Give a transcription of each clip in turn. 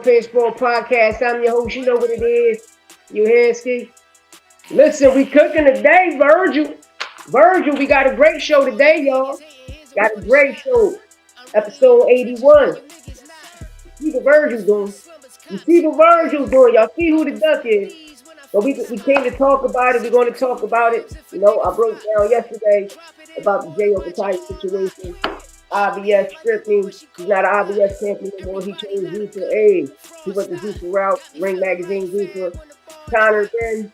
Baseball Podcast. I'm your host. You know what it is. Uhansky. Listen, we cooking today, Vergil. Vergil, we got a great show today, y'all. Got a great show. Episode 81. See what Vergil doing. You see what Vergil doing. Y'all see who the duck is. But we came to talk about it. We're going to talk about it. You know, I broke down yesterday about the Operaia situation. IBS stripping. He's not an IBS champion anymore. He changed Zepeda. Hey, he went the Zepeda route. Ring Magazine Zepeda. Conor then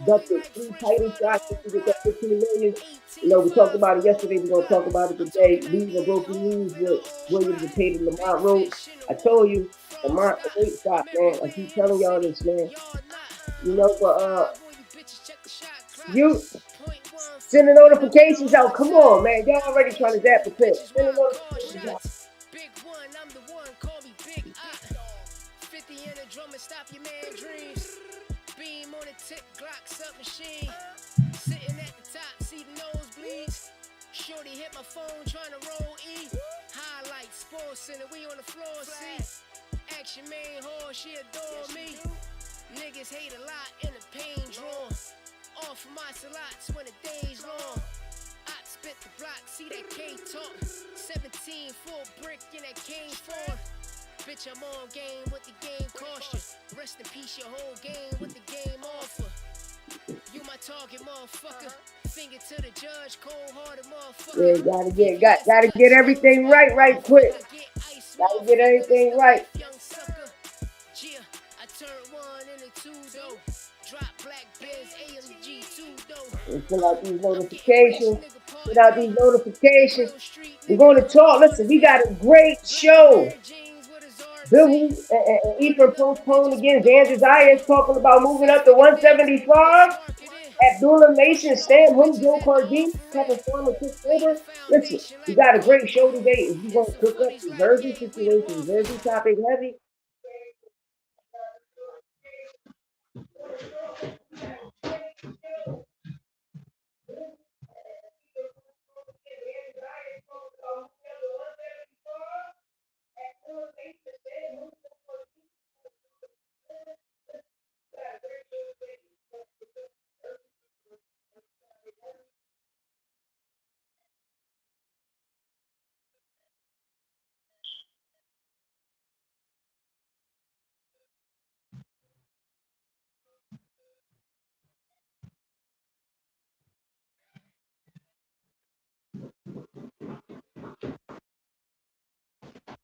ducked 3 title shots to get that 15 million. You know, we talked about it yesterday. We're going to talk about it today. Leaving a broken news with William Zepeda and Lamont Roach. I told you, Lamont, the weight stop, man. I keep telling y'all this, man. You know, but you send the notifications out. Come on, man. Y'all already trying to zap the clip. Send the notifications out. Big one, I'm the one. Call me Big 50 in a drum and stop your man dreams. Beam on the tip, Glock submachine. Sitting at the top, see the nosebleeds. Shorty hit my phone, trying to roll E. Highlights, Sports Center, we on the floor, see. Action main horse, she adore me. Niggas hate a lot in the pain drawn. Off my slots when the day's long. I spit the block, see that K talk. 17 full brick in that cane form. Bitch, I'm on game with the game caution. Rest in peace, your whole game with the game offer. You my target, motherfucker. Finger to the judge, cold-hearted motherfucker. Yeah, gotta get everything right quick. Gotta get everything right. Young sucker. Yeah, I turned 1 into 2 though. Drop black Benz AMG 2 though. Fill out these notifications. Fill out these notifications. We're going to talk. Listen, we got a great show. Billy and Ethan postponed against Andrew Zayas talking about moving up to 175. Abdullah Mason, Stan Hook, Joe Cardine, Kevin Farmer, Chris Silver. Listen, we got a great show today. We're going to cook up the Vergil situation. Vergil topic heavy.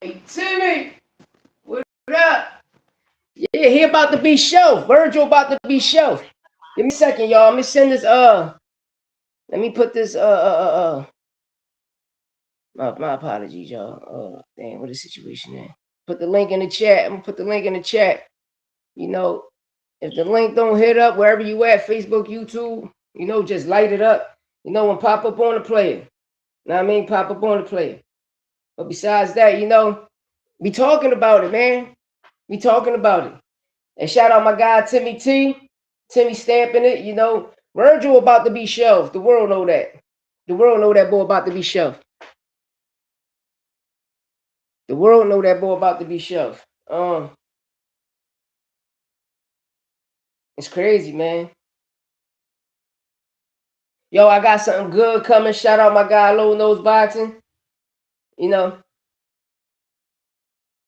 Hey, Timmy, what up? Yeah, he about to be shelved. Vergil about to be shelved. Give me a second, y'all. Let me send this. Let me put this. My apologies, y'all. Damn, what is the situation there? Put the link in the chat. I'm gonna put the link in the chat. You know, if the link don't hit up wherever you at, Facebook, YouTube, you know, just light it up. You know, and pop up on the player. Know what I mean? Pop up on the player. But besides that, you know, we talking about it, man. We talking about it. And shout out my guy Timmy T. Timmy stamping it, you know. Vergil about to be shelved. The world know that. The world know that boy about to be shelved. The world know that boy about to be shelved. It's crazy, man. Yo, I got something good coming. Shout out my guy Low Nose Boxing. You know.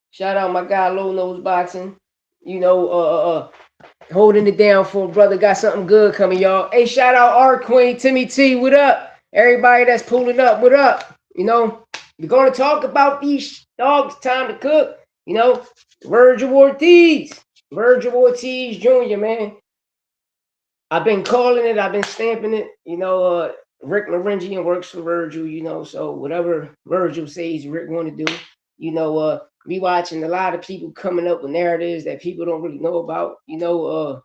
Shout out my guy Low Nose Boxing. You know, holding it down for a brother. Got something good coming, y'all. Hey, shout out our queen, Timmy T. What up? Everybody that's pulling up, what up? You know, we're going to talk about these dogs. Time to cook. You know, Vergil Ortiz. Vergil Ortiz Jr., man. I've been calling it. I've been stamping it. You know, Rick Laurentian works for Vergil, you know, so whatever Vergil says Rick want to do, you know, we watching a lot of people coming up with narratives that people don't really know about. You know,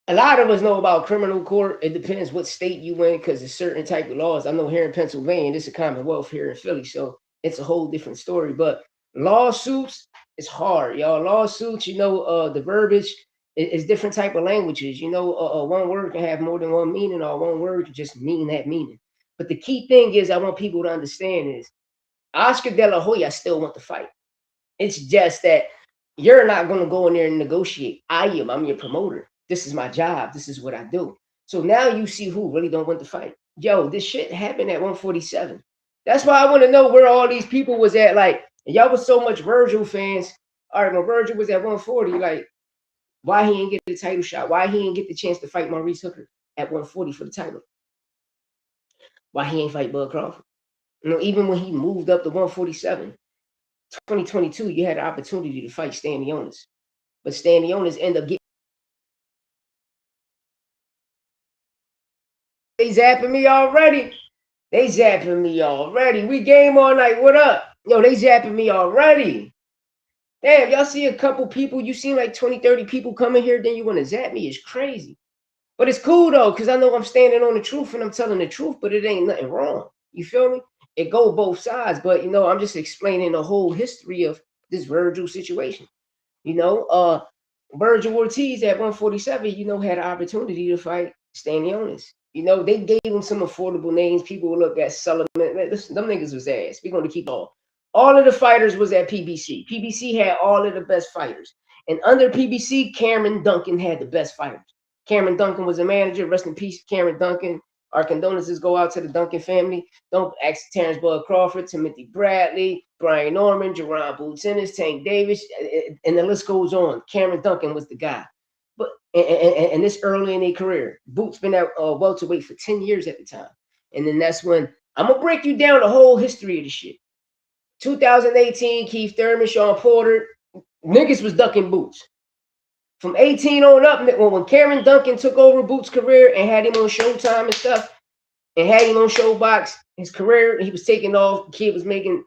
a lot of us know about criminal court. It depends what state you in, because there's certain type of laws. I know here in Pennsylvania, this is a Commonwealth here in Philly, so it's a whole different story. But lawsuits, it's hard, y'all. Lawsuits, you know, the verbiage is different type of languages. You know, one word can have more than one meaning, or one word can just mean that meaning. But the key thing is, I want people to understand is Oscar De La Hoya still want to fight. It's just that you're not going to go in there and negotiate. I am. I'm your promoter. This is my job. This is what I do. So now you see who really don't want to fight. Yo, this shit happened at 147. That's why I want to know where all these people was at. Like, y'all was so much Vergil fans. All right, when Vergil was at 140, like, why he didn't get the title shot? Why he didn't get the chance to fight Maurice Hooker at 140 for the title? Why he ain't fight Bud Crawford? You know, even when he moved up to 147, 2022, you had the opportunity to fight Stanionis. But Stanionis ended up getting. They zapping me already. They zapping me already. We game all night. What up? Yo, they zapping me already. Damn, y'all see a couple people. You seen like 20, 30 people coming here, then you want to zap me. It's crazy. But it's cool though, because I know I'm standing on the truth and I'm telling the truth, but it ain't nothing wrong. You feel me? It go both sides. But you know, I'm just explaining the whole history of this Vergil situation. You know, Vergil Ortiz at 147, you know, had an opportunity to fight Stanionis. You know, they gave him some affordable names. People will look at Sullivan. Listen, them niggas was ass. We're going to keep all of the fighters was at PBC. PBC had all of the best fighters. And under PBC, Cameron Duncan had the best fighters. Cameron Duncan was a manager. Rest in peace, Cameron Duncan. Our condolences go out to the Duncan family. Don't ask Terrence Bud Crawford, Timothy Bradley, Brian Norman, Jerron Boots Ennis, Tank Davis, and the list goes on. Cameron Duncan was the guy. But and this early in their career, Boots been at welterweight for 10 years at the time. And then that's when I'm gonna break you down the whole history of the shit. 2018, Keith Thurman, Sean Porter, niggas was ducking Boots. From 18 on up, when Cameron Duncan took over Boots' career and had him on Showtime and stuff, and had him on Showbox, his career, he was taking off. The kid was making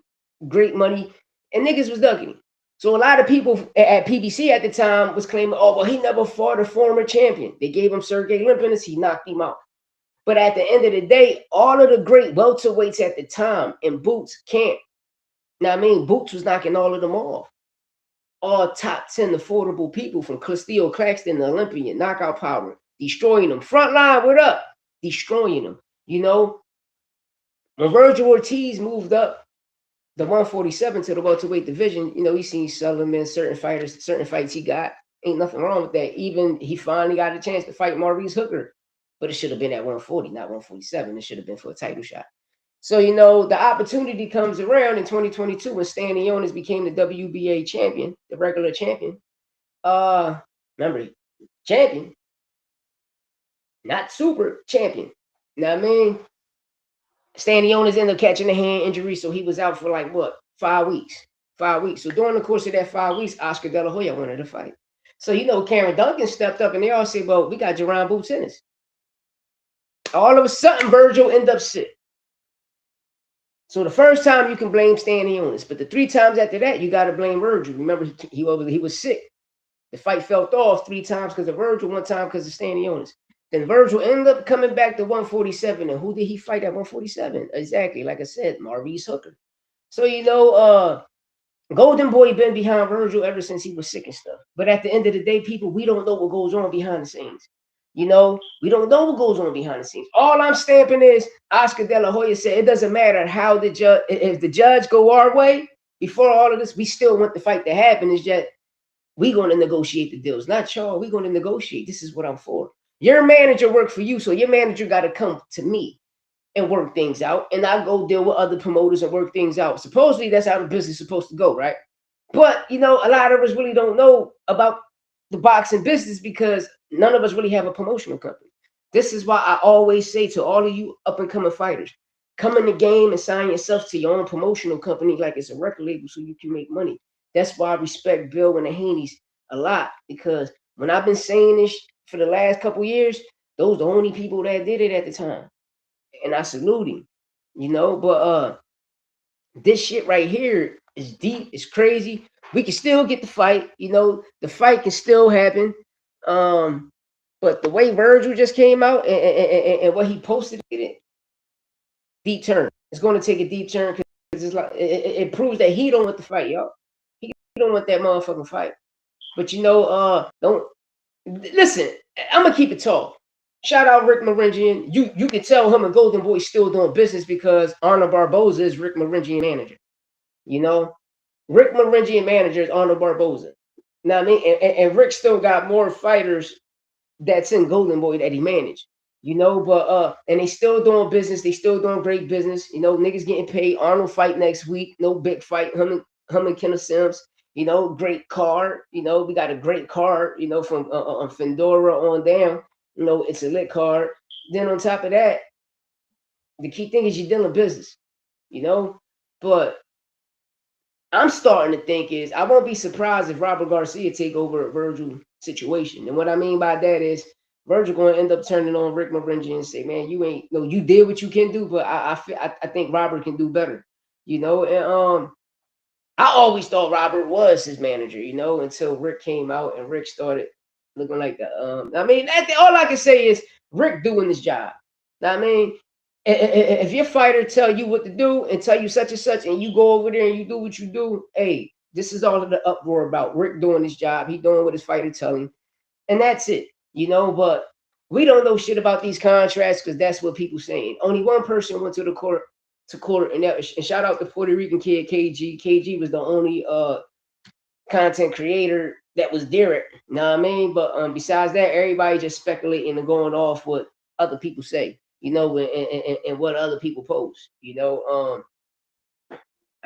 great money, and niggas was ducking him. So a lot of people at PBC at the time was claiming, oh, well, he never fought a former champion. They gave him Sergey Limpinus, he knocked him out. But at the end of the day, all of the great welterweights at the time in Boots camp, now I mean, Boots was knocking all of them off. All top 10 affordable people from Castillo Claxton, the Olympian, knockout power, destroying them. Front line, what up? Destroying them. You know, when Vergil Ortiz moved up the 147 to the welterweight division, you know, he seen Sullivan, certain fighters, certain fights he got. Ain't nothing wrong with that. Even he finally got a chance to fight Maurice Hooker, but it should have been at 140, not 147. It should have been for a title shot. So, you know, the opportunity comes around in 2022 when Stanionis became the WBA champion, the regular champion. Remember, champion, not super champion. You know what I mean? Stanionis ended up catching a hand injury, so he was out for like what, 5 weeks? 5 weeks. So during the course of that 5 weeks, Oscar De La Hoya wanted to fight. So you know, Cameron Duncan stepped up, and they all say, "Well, we got Jerron Boots Ennis." All of a sudden, Vergil ended up sick. So the first time you can blame Stanionis, but the 3 times after that, you got to blame Vergil. Remember, he was sick. The fight fell off 3 times because of Vergil, 1 time because of Stanionis. Then Vergil ended up coming back to 147. And who did he fight at 147? Exactly, like I said, Maurice Hooker. So, you know, Golden Boy been behind Vergil ever since he was sick and stuff. But at the end of the day, people, we don't know what goes on behind the scenes. You know, we don't know what goes on behind the scenes. All I'm stamping is Oscar De La Hoya said it doesn't matter how the judge, if the judge go our way, before all of this, we still want the fight to happen. Is that we going to negotiate the deals, not y'all. We going to negotiate. This is what I'm for. Your manager worked for you, so your manager got to come to me and work things out, and I go deal with other promoters and work things out. Supposedly, that's how the business is supposed to go, right? But, you know, a lot of us really don't know about the boxing business because none of us really have a promotional company. This is why I always say to all of you up-and-coming fighters, come in the game and sign yourself to your own promotional company like it's a record label so you can make money. That's why I respect Bill and the Haneys a lot, because when I've been saying this for the last couple years, those are the only people that did it at the time. And I salute him, you know, but this shit right here is deep, it's crazy. We can still get the fight, you know, the fight can still happen. But the way Vergil just came out and what he posted it, deep turn. It's going to take a deep turn because it's like it proves that he don't want the fight, y'all. He don't want that motherfucking fight. But you know, don't listen. I'm gonna keep it tall. Shout out Rick Maringian. You can tell him and Golden Boy still doing business because Arnold Barboza is Rick Maringian manager. You know, Rick Maringi manager is Arnold Barboza. Know what I mean? And Rick still got more fighters that's in Golden Boy that he managed. But and they still doing business. They still doing great business. Niggas getting paid. Arnold fight next week. No big fight. Him and Kenneth Sims. Great card. We got a great card. From Fendora on down. It's a lit card. Then on top of that, the key thing is you're dealing business. But I'm starting to think is I won't be surprised if Robert Garcia take over a Vergil situation. And what I mean by that is Vergil going to end up turning on Rick Maringi and say, man, you did what you can do, but I think Robert can do better. And I always thought Robert was his manager, until Rick came out and Rick started looking like that. All I can say is Rick doing his job. I mean, if your fighter tell you what to do and tell you such and such, and you go over there and you do what you do, hey, this is all of the uproar about Rick doing his job. He doing what his fighter tell him, and that's it. But we don't know shit about these contracts because that's what people saying. Only one person went to the court, and shout out the Puerto Rican kid KG. KG was the only content creator that was there. You know what I mean? But besides that, everybody just speculating and going off what other people say. And what other people post. A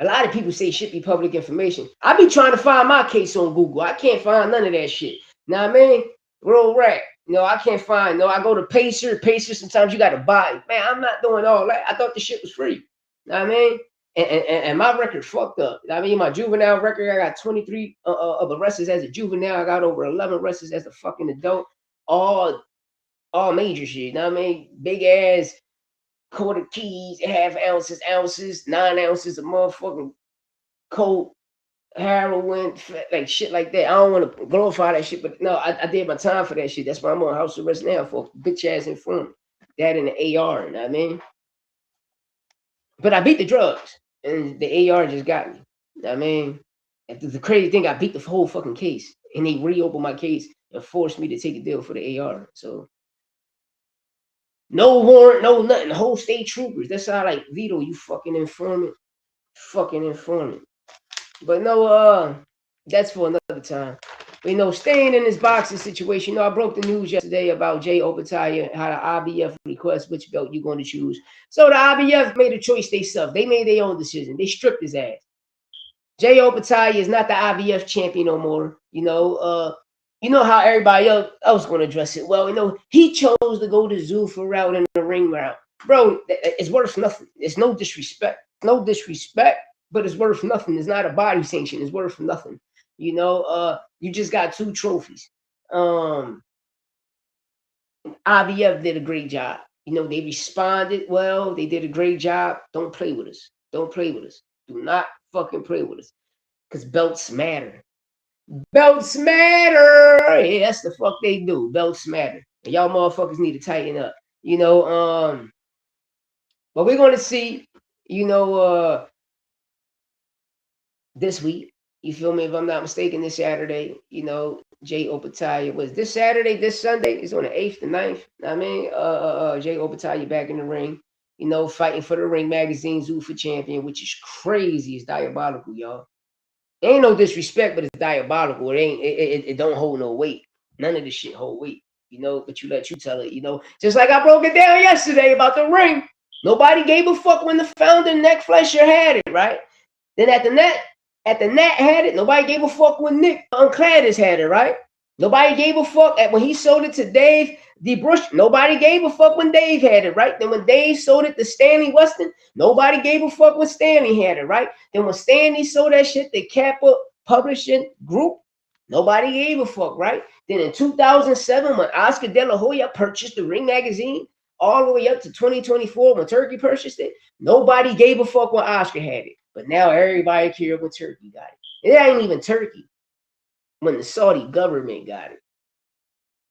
lot of people say shit be public information. I be trying to find my case on Google. I can't find none of that shit. Know what I mean? Real rap. I can't find. I go to Pacer. Sometimes you got to buy. Man, I'm not doing all that. I thought the shit was free. Know what I mean? And my record fucked up. I mean, my juvenile record, I got 23 of arrests as a juvenile. I got over 11 arrests as a fucking adult. All major shit. You know what I mean? Big ass quarter keys, half ounces, 9 ounces of motherfucking coke, heroin, like shit like that. I don't want to glorify that shit, but no, I did my time for that shit. That's why I'm on house arrest now for bitch ass informant. That and the AR, you know what I mean? But I beat the drugs, and the AR just got me. You know what I mean? The crazy thing, I beat the whole fucking case, and they reopened my case and forced me to take a deal for the AR. So no warrant, no nothing. The whole state troopers. That's how like Vito, you fucking informant. But no, that's for another time. But staying in this boxing situation, I broke the news yesterday about Jay Operaia, how the IBF requests which belt you're going to choose. So the IBF made a choice themselves. They made their own decision. They stripped his ass. Jay Operaia is not the IBF champion no more. You know how everybody else going to address it. Well, he chose to go the Zuffa route and the ring route. Bro, it's worth nothing. It's no disrespect. But it's worth nothing. It's not a body sanction. It's worth nothing. You just got 2 trophies. IBF did a great job. They responded well. They did a great job. Don't play with us. Do not fucking play with us. Because belts matter. Belts matter. Yeah, that's the fuck they do. Belts matter. And y'all motherfuckers need to tighten up. But we're gonna see, this week. You feel me? If I'm not mistaken, this Saturday, Jay Operaia was this Saturday, this Sunday. It's on the 8th, the 9th. I mean, Jay Operaia back in the ring, fighting for the Ring Magazine Zuffa champion, which is crazy. It's diabolical, y'all. Ain't no disrespect, but it's diabolical. It don't hold no weight. None of this shit hold weight, but you tell it, just like I broke it down yesterday about the ring. Nobody gave a fuck when the founder Nick Fletcher had it, right? Then at the net had it. Nobody gave a fuck when Nick Uncladis had it, right? Nobody gave a fuck when he sold it to Dave DeBrush. Nobody gave a fuck when Dave had it, right? Then when Dave sold it to Stanley Weston, nobody gave a fuck when Stanley had it, right? Then when Stanley sold that shit to Kappa Publishing Group, nobody gave a fuck, right? Then in 2007, when Oscar De La Hoya purchased the Ring Magazine, all the way up to 2024 when Turkey purchased it, nobody gave a fuck when Oscar had it. But now everybody cares when Turkey got it. It ain't even Turkey. When the Saudi government got it.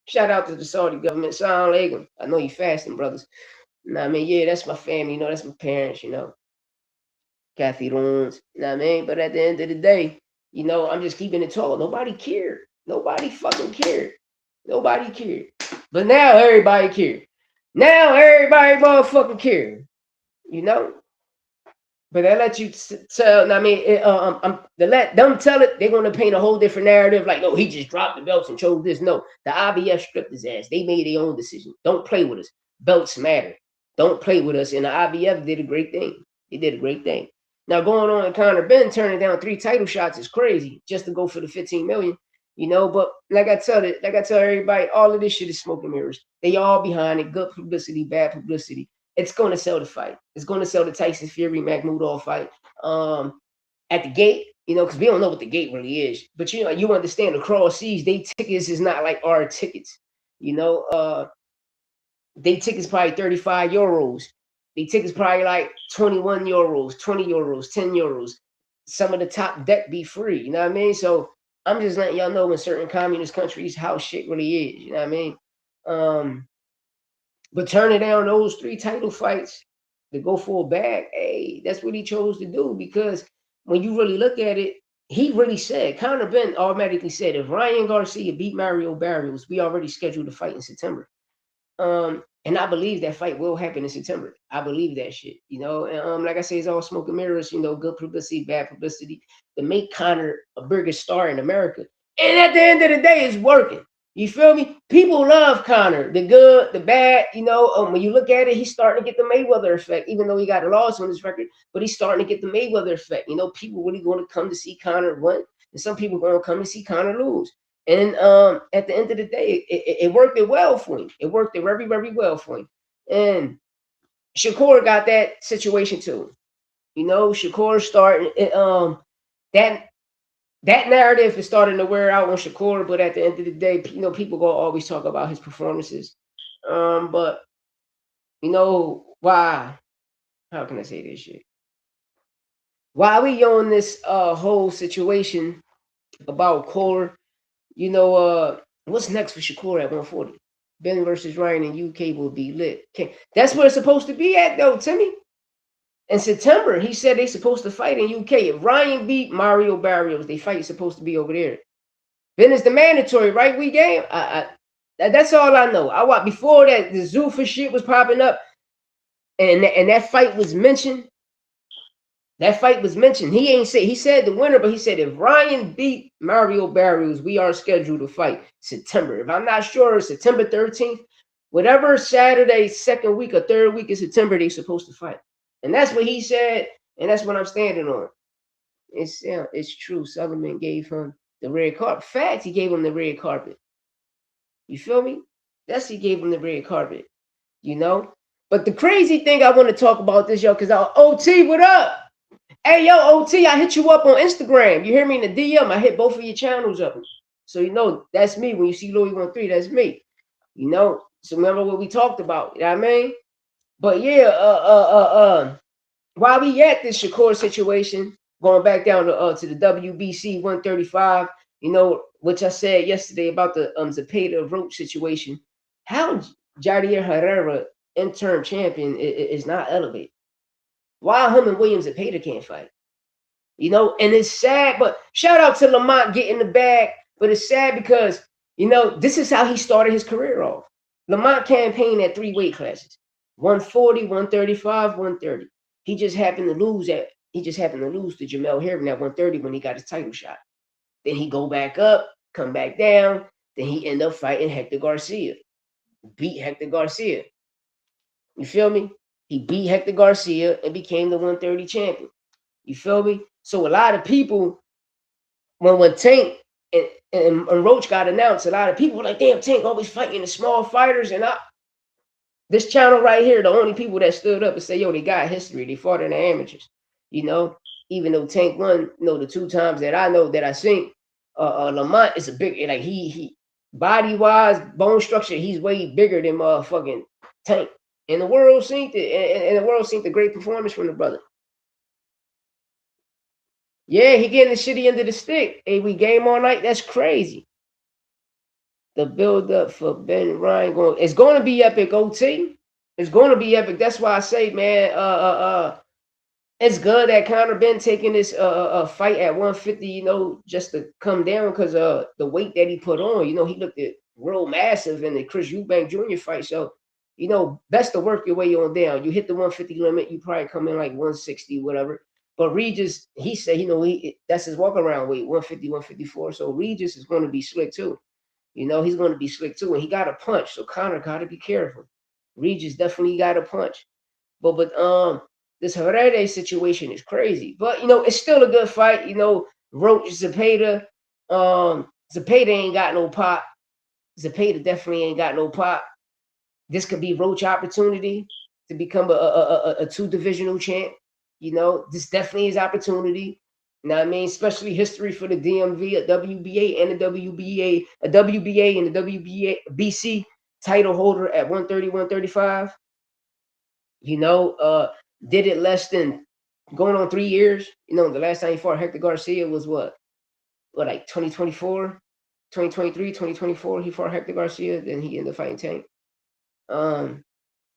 Shout out to the Saudi government. Salam alaikum. I know you fasting, brothers. I mean, yeah, that's my family. That's my parents, Kathy Loons. I mean? But at the end of the day, I'm just keeping it tall. Nobody cared. Nobody fucking cared. Nobody cared. But now everybody cared. Now everybody motherfucking cared. But they let you tell. I mean, to let them tell it, they're gonna paint a whole different narrative. Like, oh, he just dropped the belts and chose this. No, the IBF stripped his ass. They made their own decision. Don't play with us. Belts matter. Don't play with us. And the IBF did a great thing. They did a great thing. Now going on, and Conor Ben turning down 3 title shots is crazy just to go for the 15 million. You know, but like I tell everybody, all of this shit is smoke and mirrors. They all behind it. Good publicity, bad publicity. It's going to sell the fight. It's going to sell the Tyson Fury Magmudov fight. At the gate, you know, because we don't know what the gate really is. But you know, you understand across seas, they tickets is not like our tickets. You know, they tickets probably 35 euros. They tickets probably like 21 euros, 20 euros, 10 euros. Some of the top deck be free. You know what I mean? So I'm just letting y'all know in certain communist countries how shit really is. You know what I mean? But turning down those 3 title fights to go for a bag, hey, that's what he chose to do. Because when you really look at it, he really said, Conor Ben automatically said, if Ryan Garcia beat Mario Barrios, we already scheduled a fight in September. And I believe that fight will happen in September. I believe that shit, you know. And like I say, it's all smoke and mirrors, you know, good publicity, bad publicity to make Conor a bigger star in America. And at the end of the day, it's working. You feel me? People love Conor, the good, the bad. You know, when you look at it, he's starting to get the Mayweather effect, even though he got a loss on his record. But he's starting to get the Mayweather effect. You know, people really going to come to see Conor win, and some people going to come to see Conor lose. And at the end of the day, it worked it well for him. It worked it very, very well for him. And Shakur got that situation too. You know, Shakur starting that narrative is starting to wear out on Shakur, but at the end of the day, you know, people gonna always talk about his performances. But you know, why? How can I say this shit? Why we on this whole situation about Core? You know, what's next for Shakur at 140? Ben versus Ryan in UK will be lit. That's where it's supposed to be at, though, Timmy. In September, he said they're supposed to fight in UK. If Ryan beat Mario Barrios, they fight supposed to be over there. Ben is the mandatory, right? We game. That's all I know. I watched before that the Zuffa shit was popping up, and that fight was mentioned. That fight was mentioned. He ain't say he said the winner, but he said if Ryan beat Mario Barrios, we are scheduled to fight September. If I'm not sure, September 13th, whatever Saturday, second week or third week in September, they supposed to fight. And that's what he said, and that's what I'm standing on. It's true. Sullivan gave him the red carpet. Facts, he gave him the red carpet. You feel me? He gave him the red carpet. You know? But the crazy thing I want to talk about this, yo, because OT, what up? Hey, yo, OT, I hit you up on Instagram. You hear me in the DM? I hit both of your channels up. So, you know, that's me. When you see Louis 13, that's me. You know? So remember what we talked about. You know what I mean? But yeah, while we at this Shakur situation, going back down to the WBC 135, you know, which I said yesterday about the Zepeda Roach situation, how Jair Herrera, interim champion, is not elevated. Why him and Williams Zepeda can't fight? You know, and it's sad, but shout out to Lamont getting the bag, but it's sad because, you know, this is how he started his career off. Lamont campaigned at 3 weight classes, 140, 135, 130. He just happened to lose to Jamel Herring at 130 when he got his title shot. Then he go back up, come back down. Then he end up fighting Hector Garcia. Beat Hector Garcia. You feel me? He beat Hector Garcia and became the 130 champion. You feel me? So a lot of people, when Tank and Roach got announced, a lot of people were like, damn, Tank always fighting the small fighters. And this channel right here, the only people that stood up and say, yo, they got history. They fought in the amateurs. You know, even though Tank won, you know, the 2 times that I know that I seen, Lamont is a big, like he body-wise, bone structure, he's way bigger than motherfucking Tank. And the world seen the great performance from the brother. Yeah, he getting the shitty end of the stick. Hey, we game all night. That's crazy. The build up for Ben Ryan it's going to be epic, OT. It's going to be epic. That's why I say, man, it's good that Conor Ben taking this fight at 150, you know, just to come down because the weight that he put on, you know, he looked at real massive in the Chris Eubank Jr. fight. So you know, best to work your way on down. You hit the 150 limit, you probably come in like 160, whatever. But Regis, he said, you know, that's his walk around weight, 150, 154. So Regis is going to be slick too. You know, he's going to be slick too. And he got a punch. So Conor got to be careful. Regis definitely got a punch. But this Herrera situation is crazy. But, you know, it's still a good fight. You know, Roach, Zepeda. Zepeda ain't got no pop. Zepeda definitely ain't got no pop. This could be Roach opportunity to become a two-divisional champ. You know, this definitely is opportunity. You know what I mean? Especially history for the DMV, a WBA and a WBA, a WBA and a WBA BC title holder at 130, 135. You know, did it less than going on 3 years. You know, the last time he fought Hector Garcia was what like 2024, 2023, 2024. He fought Hector Garcia, then he ended up fighting Tank.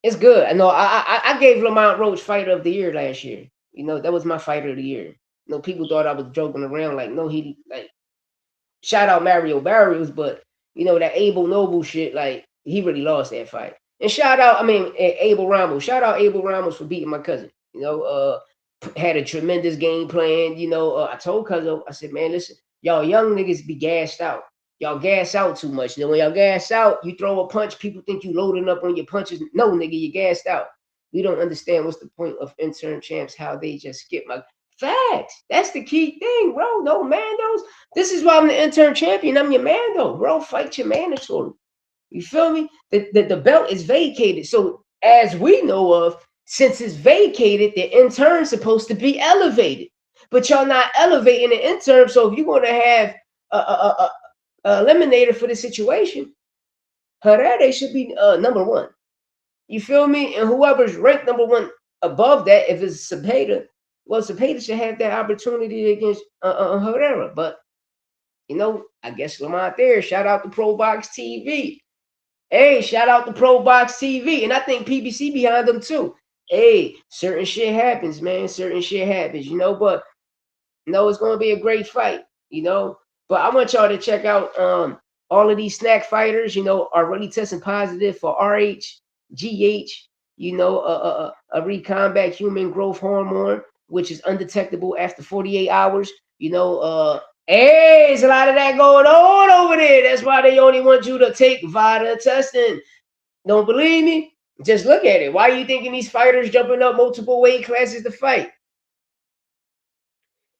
It's good. I know I gave Lamont Roach Fighter of the Year last year. You know, that was my Fighter of the Year. You know, people thought I was joking around. Like, no, he like shout out Mario Barrios, but you know that Abel Noble shit. Like, he really lost that fight. And shout out, I mean, Abel Ramos. Shout out Abel Ramos for beating my cousin. You know, had a tremendous game plan. You know, I told cousin, I said, man, listen, y'all young niggas be gassed out. Y'all gas out too much. You know, when y'all gas out, you throw a punch, people think you loading up on your punches. No, nigga, you gassed out. We don't understand what's the point of intern champs, how they just skip my facts. That's the key thing, bro. No mandos. This is why I'm the intern champion. I'm your mando, bro. Fight your mandatory. You feel me? The belt is vacated. So as we know of, since it's vacated, the intern's supposed to be elevated. But y'all not elevating the intern. So if you're going to have a eliminator for the situation, Herrera should be number one. You feel me? And whoever's ranked number one above that, if it's Zepeda, well, Zepeda should have that opportunity against Herrera. But, you know, I guess Lamont there. Shout out to Pro Box TV. Hey, shout out to Pro Box TV. And I think PBC behind them too. Hey, certain shit happens, man. Certain shit happens, you know. But, you know, it's going to be a great fight, you know. But I want y'all to check out all of these snack fighters, you know, are really testing positive for RH, GH, you know, a recombinant human growth hormone, which is undetectable after 48 hours. You know, hey, there's a lot of that going on over there. That's why they only want you to take VADA testing. Don't believe me? Just look at it. Why are you thinking these fighters jumping up multiple weight classes to fight?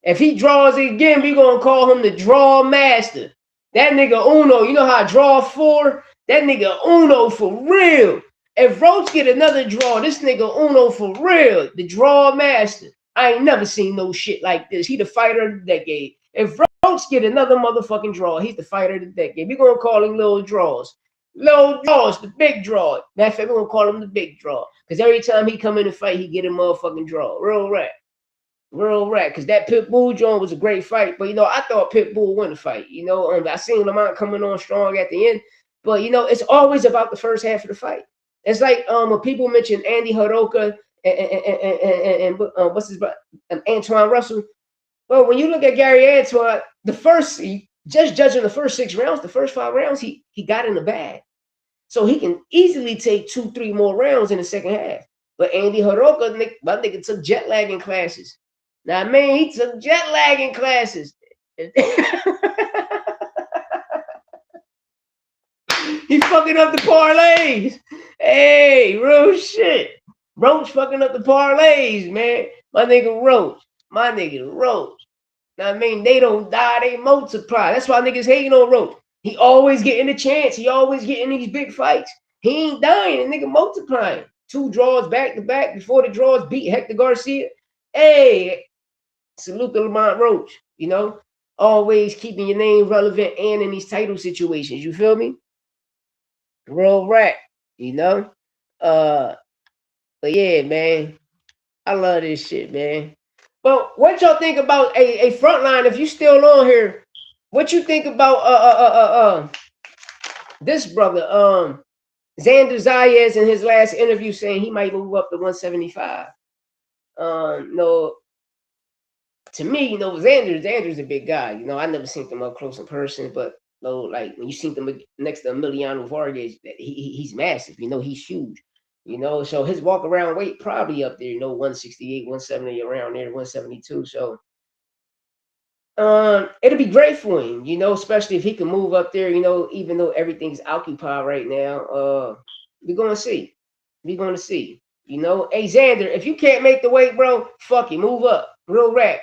If he draws it again, we gonna call him the draw master. That nigga Uno, you know how I draw 4? That nigga Uno for real. If Roach get another draw, this nigga Uno for real. The draw master. I ain't never seen no shit like this. He the fighter of the decade. If Roach get another motherfucking draw, he's the fighter of the decade. We gonna call him little draws. Little draws, the big draw. Matter of fact, we gonna call him the big draw. Because every time he come in and fight, he get a motherfucking draw. Real rap. Real rat, because that Pitbull joint was a great fight. But, you know, I thought Pitbull won the fight. You know, I seen Lamont coming on strong at the end. But, you know, it's always about the first half of the fight. It's like when people mention Andy Hiroka and what's his Antoine Russell. Well, when you look at Gary Antoine, just judging the first 6 rounds, the first 5 rounds, he got in the bag. So he can easily take 2-3 more rounds in the second half. But Andy Hiroka, my nigga took jet lagging classes. Now, man, he took jet lagging classes. He fucking up the parlays. Hey, real shit. Roach fucking up the parlays, man. My nigga Roach. My nigga Roach. Now, I mean, they don't die, they multiply. That's why niggas hating on Roach. He always getting a chance. He always getting these big fights. He ain't dying. The nigga multiplying. 2 draws back to back before the draws beat Hector Garcia. Hey, salute to Lamont Roach, you know, always keeping your name relevant and in these title situations. You feel me? Real rat, you know. But yeah, man, I love this shit, man. But what y'all think about a frontline? If you still on here, what you think about this brother, Xander Zayas in his last interview saying he might move up to 175? No. To me, you know, Xander's a big guy. You know, I never seen him up close in person, but you know, like when you seen him next to Emiliano Vargas, he's massive. You know, he's huge. You know, so his walk around weight probably up there, 168, 170 around there, 172. So it'll be great for him, especially if he can move up there, even though everything's occupied right now. We're gonna see. We're gonna see. Hey Xander, if you can't make the weight, bro, fuck it, move up. Real rap.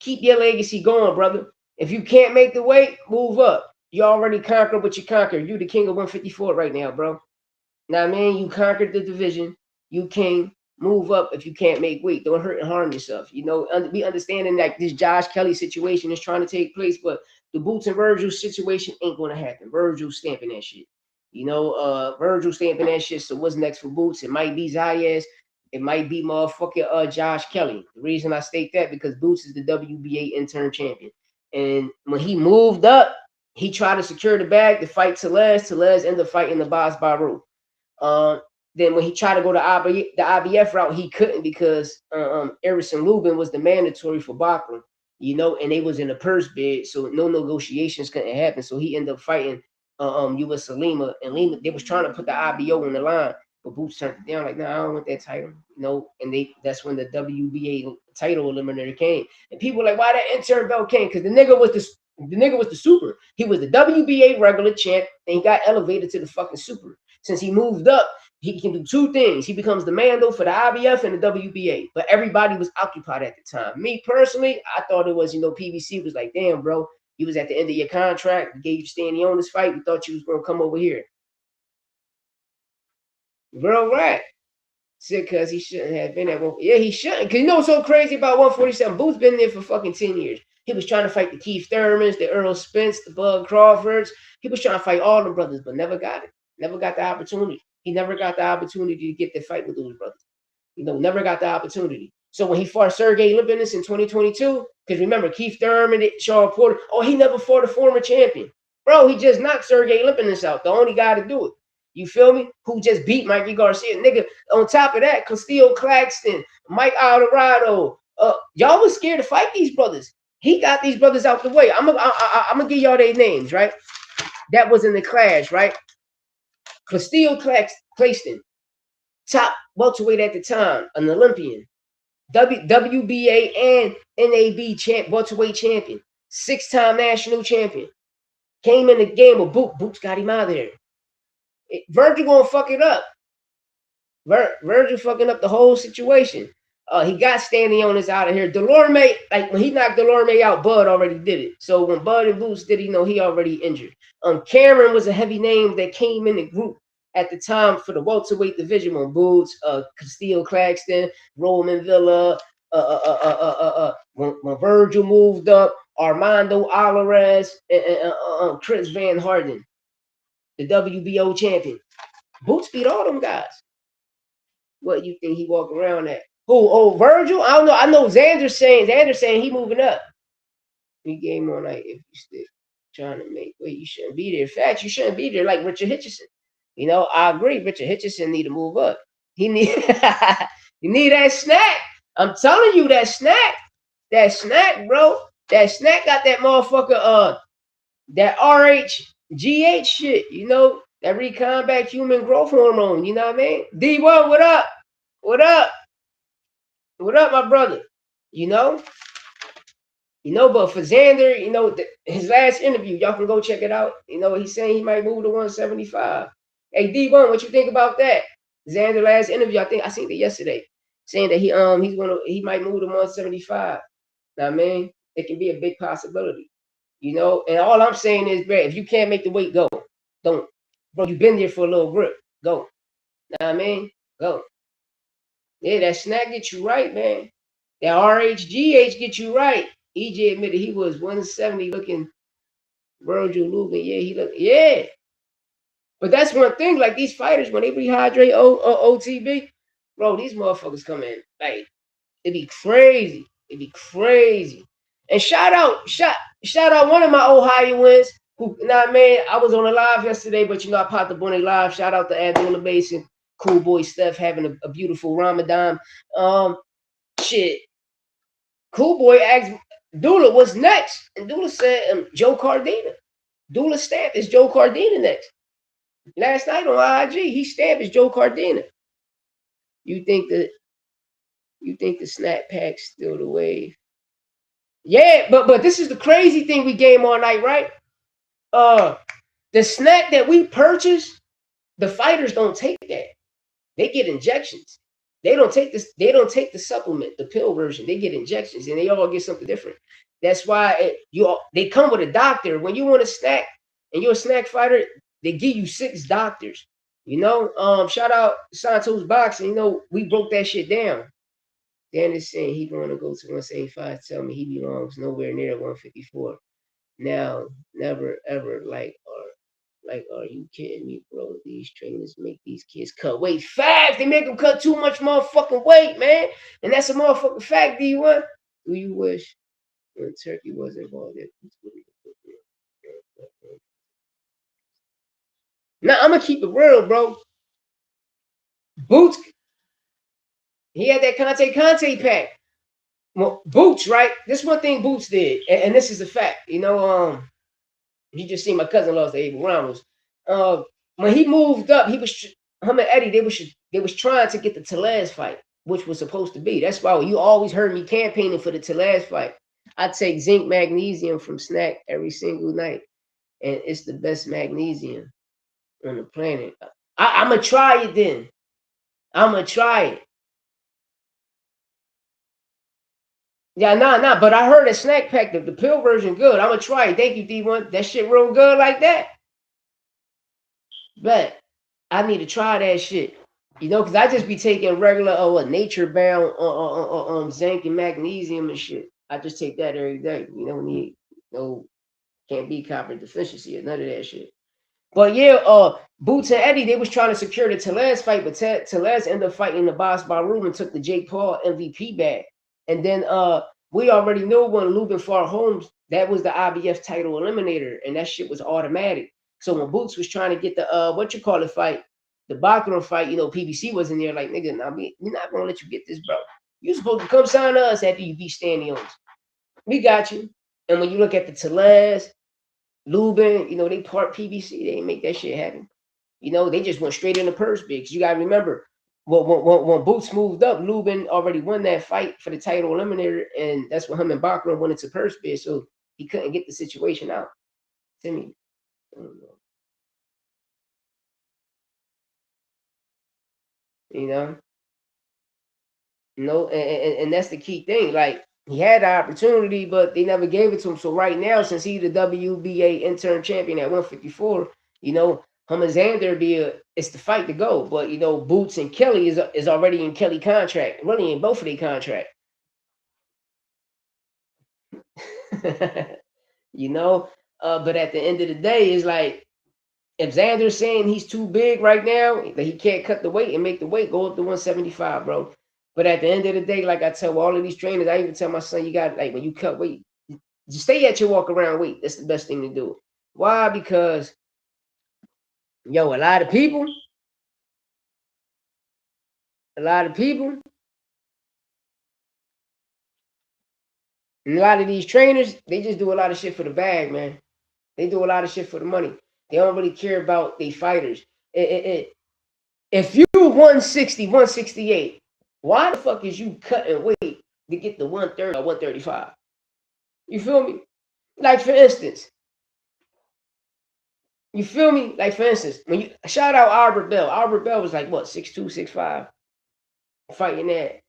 Keep your legacy going, brother. If you can't make the weight, move up. You already conquered what you conquered. You the king of 154 right now, bro. Now, man, you conquered the division. You can move up if you can't make weight. Don't hurt and harm yourself. We understanding that this Josh Kelly situation is trying to take place, but the Boots and Vergil situation ain't going to happen. Vergil stamping that shit. Vergil stamping that shit. So what's next for Boots? It might be Zayas. It might be motherfucking Josh Kelly. The reason I state that because Boots is the WBA intern champion. And when he moved up, he tried to secure the bag to fight Telez. Telez ended up fighting the Boss Baru. Then when he tried to go the IBF route, he couldn't because Erison Lubin was the mandatory for Bachman, and they was in a purse bid, so no negotiations couldn't happen. So he ended up fighting US Lima, and Lima, they was trying to put the IBO on the line, but Boots turned it down, like, nah, I don't want that title, and that's when the WBA title eliminator came. And people were like, why that intern belt came? Because the nigga was the super. He was the WBA regular champ, and he got elevated to the fucking super. Since he moved up, he can do two things. He becomes the Mando for the IBF and the WBA. But everybody was occupied at the time. Me personally, I thought it was, PBC was like, damn, bro, you was at the end of your contract. We gave you standing on this fight. We thought you was going to come over here. Real right. Said because he shouldn't have been at one. Yeah, he shouldn't. Because what's so crazy about 147? Boots been there for fucking 10 years. He was trying to fight the Keith Thurmans, the Earl Spence, the Bud Crawfords. He was trying to fight all the brothers, but never got it. Never got the opportunity. He never got the opportunity to get the fight with those brothers. Never got the opportunity. So when he fought Sergey Lipinus in 2022, because remember, Keith Thurman, Sean Porter, he never fought a former champion. Bro, he just knocked Sergey Lipinus out, the only guy to do it. You feel me? Who just beat Mikey Garcia. Nigga, on top of that, Castillo Claxton, Mike Alvarado. Y'all was scared to fight these brothers. He got these brothers out the way. I'm gonna give y'all their names, right? That was in the clash, right? Castillo Claxton, top welterweight at the time, an Olympian, WBA and NAB welterweight champion, 6-time national champion. Came in the game with Boots got him out of there. Vergil gonna fuck it up. Vergil fucking up the whole situation. He got standing on this out of here. Delorme, like when he knocked Delorme out, Bud already did it. So when Bud and Boots did, he already injured. Cameron was a heavy name that came in the group at the time for the welterweight division when Boots, Castillo Claxton, Roman Villa, when Vergil moved up, Armando Alvarez, and Chris Van Harden, the WBO champion. Boots beat all them guys. What you think he walk around at? Who? Oh, Vergil? I don't know. I know Xander's saying he moving up. He game on like if you still trying to make weight, you shouldn't be there. In fact, you shouldn't be there like Richard Hitchison. I agree. Richard Hitchison need to move up. He need you need that snack. I'm telling you, that snack, bro. That snack got that motherfucker, that RHGH shit, that recombat human growth hormone, you know what I mean? D1, what up? What up? What up, my brother? But for Xander, his last interview, y'all can go check it out. He's saying he might move to 175. Hey, D1, what you think about that? Xander last interview, I seen it yesterday, saying that he might move to 175. Know what I mean? It can be a big possibility. And all I'm saying is, bro, if you can't make the weight, go. Don't. Bro, you've been there for a little grip. Go. Know what I mean? Go. Yeah, that snack get you right, man. That RHGH get you right. EJ admitted he was 170 looking Vergil Lubin. Yeah, he looked, yeah. But that's one thing, like these fighters, when they rehydrate OTB, bro, these motherfuckers come in. Like, it'd be crazy. And shout out one of my Ohioans who, I was on a live yesterday, but I popped up on a live. Shout out to Abdullah Basin, Cool Boy Steph having a beautiful Ramadan. Shit. Cool Boy asked Dula what's next, and Dula said Joe Cardina. Dula stamped is Joe Cardina next. Last night on IG, he stabbed his Joe Cardina. You think the snap pack's still the wave? Yeah, but this is the crazy thing we game all night, right? The snack that we purchase, the fighters don't take that. They get injections. They don't take this. They don't take the supplement, the pill version. They get injections, and they all get something different. That's why they come with a doctor. When you want a snack and you're a snack fighter, they give you 6 doctors. Shout out Santos Boxing. We broke that shit down. Dan is saying he going to go to 175. Tell me he belongs nowhere near 154. Now, never ever are you kidding me, bro? These trainers make these kids cut weight fast. They make them cut too much motherfucking weight, man. And that's a motherfucking fact, D1. Do you wish when Turkey was involved? Now, I'm going to keep it real, bro. Boots, he had that Conte pack. Well, Boots, right? This one thing Boots did, and this is a fact. You just see my cousin lost to Abel Ramos. When he moved up, him and Eddie, they was trying to get the Tellez fight, which was supposed to be. That's why you always heard me campaigning for the Tellez fight. I take zinc magnesium from Snack every single night, and it's the best magnesium on the planet. I'm gonna try it then. I'm gonna try it. Yeah, nah. But I heard a snack pack, the pill version, good. I'm gonna try it. Thank you, D1. That shit real good like that. But I need to try that shit. Because I just be taking regular nature bound zinc and magnesium and shit. I just take that every day. Can't be copper deficiency or none of that shit. But yeah, Boots and Eddie, they was trying to secure the Tellez fight, but Tellez ended up fighting the boss Barum and took the Jake Paul MVP back. And then we already know when Lubin fought Holmes, that was the IBF title eliminator, and that shit was automatic. So when Boots was trying to get the fight, the Bachman fight, PBC was in there like, nigga, we're not gonna let you get this, bro. You supposed to come sign to us after you beat Stanley Owens. We got you. And when you look at the Tellez, Lubin, they part PBC, they didn't make that shit happen. They just went straight into purse bids. You gotta remember, when Boots moved up, Lubin already won that fight for the title eliminator, and that's when him and Bachman went into purse bid, so he couldn't get the situation out. Timmy, I don't know. And that's the key thing. Like, he had the opportunity, but they never gave it to him. So right now, since he's the WBA interim champion at 154, him and Xander it's the fight to go. But Boots and Kelly is already in Kelly contract, really in both of their contract. But at the end of the day, it's like, if Xander's saying he's too big right now, that he can't cut the weight and make the weight, go up to 175, bro. But at the end of the day, like I tell all of these trainers, I even tell my son, you got, like, when you cut weight, just stay at your walk around weight. That's the best thing to do. Why? Because, a lot of people, and a lot of these trainers, they just do a lot of shit for the bag, man. They do a lot of shit for the money. They don't really care about their fighters. If you 160, 168, why the fuck is you cutting weight to get the 130 or 135? You feel me? Like, for instance, when you shout out Albert Bell. Albert Bell was like, what, 6'2", 6'5", fighting at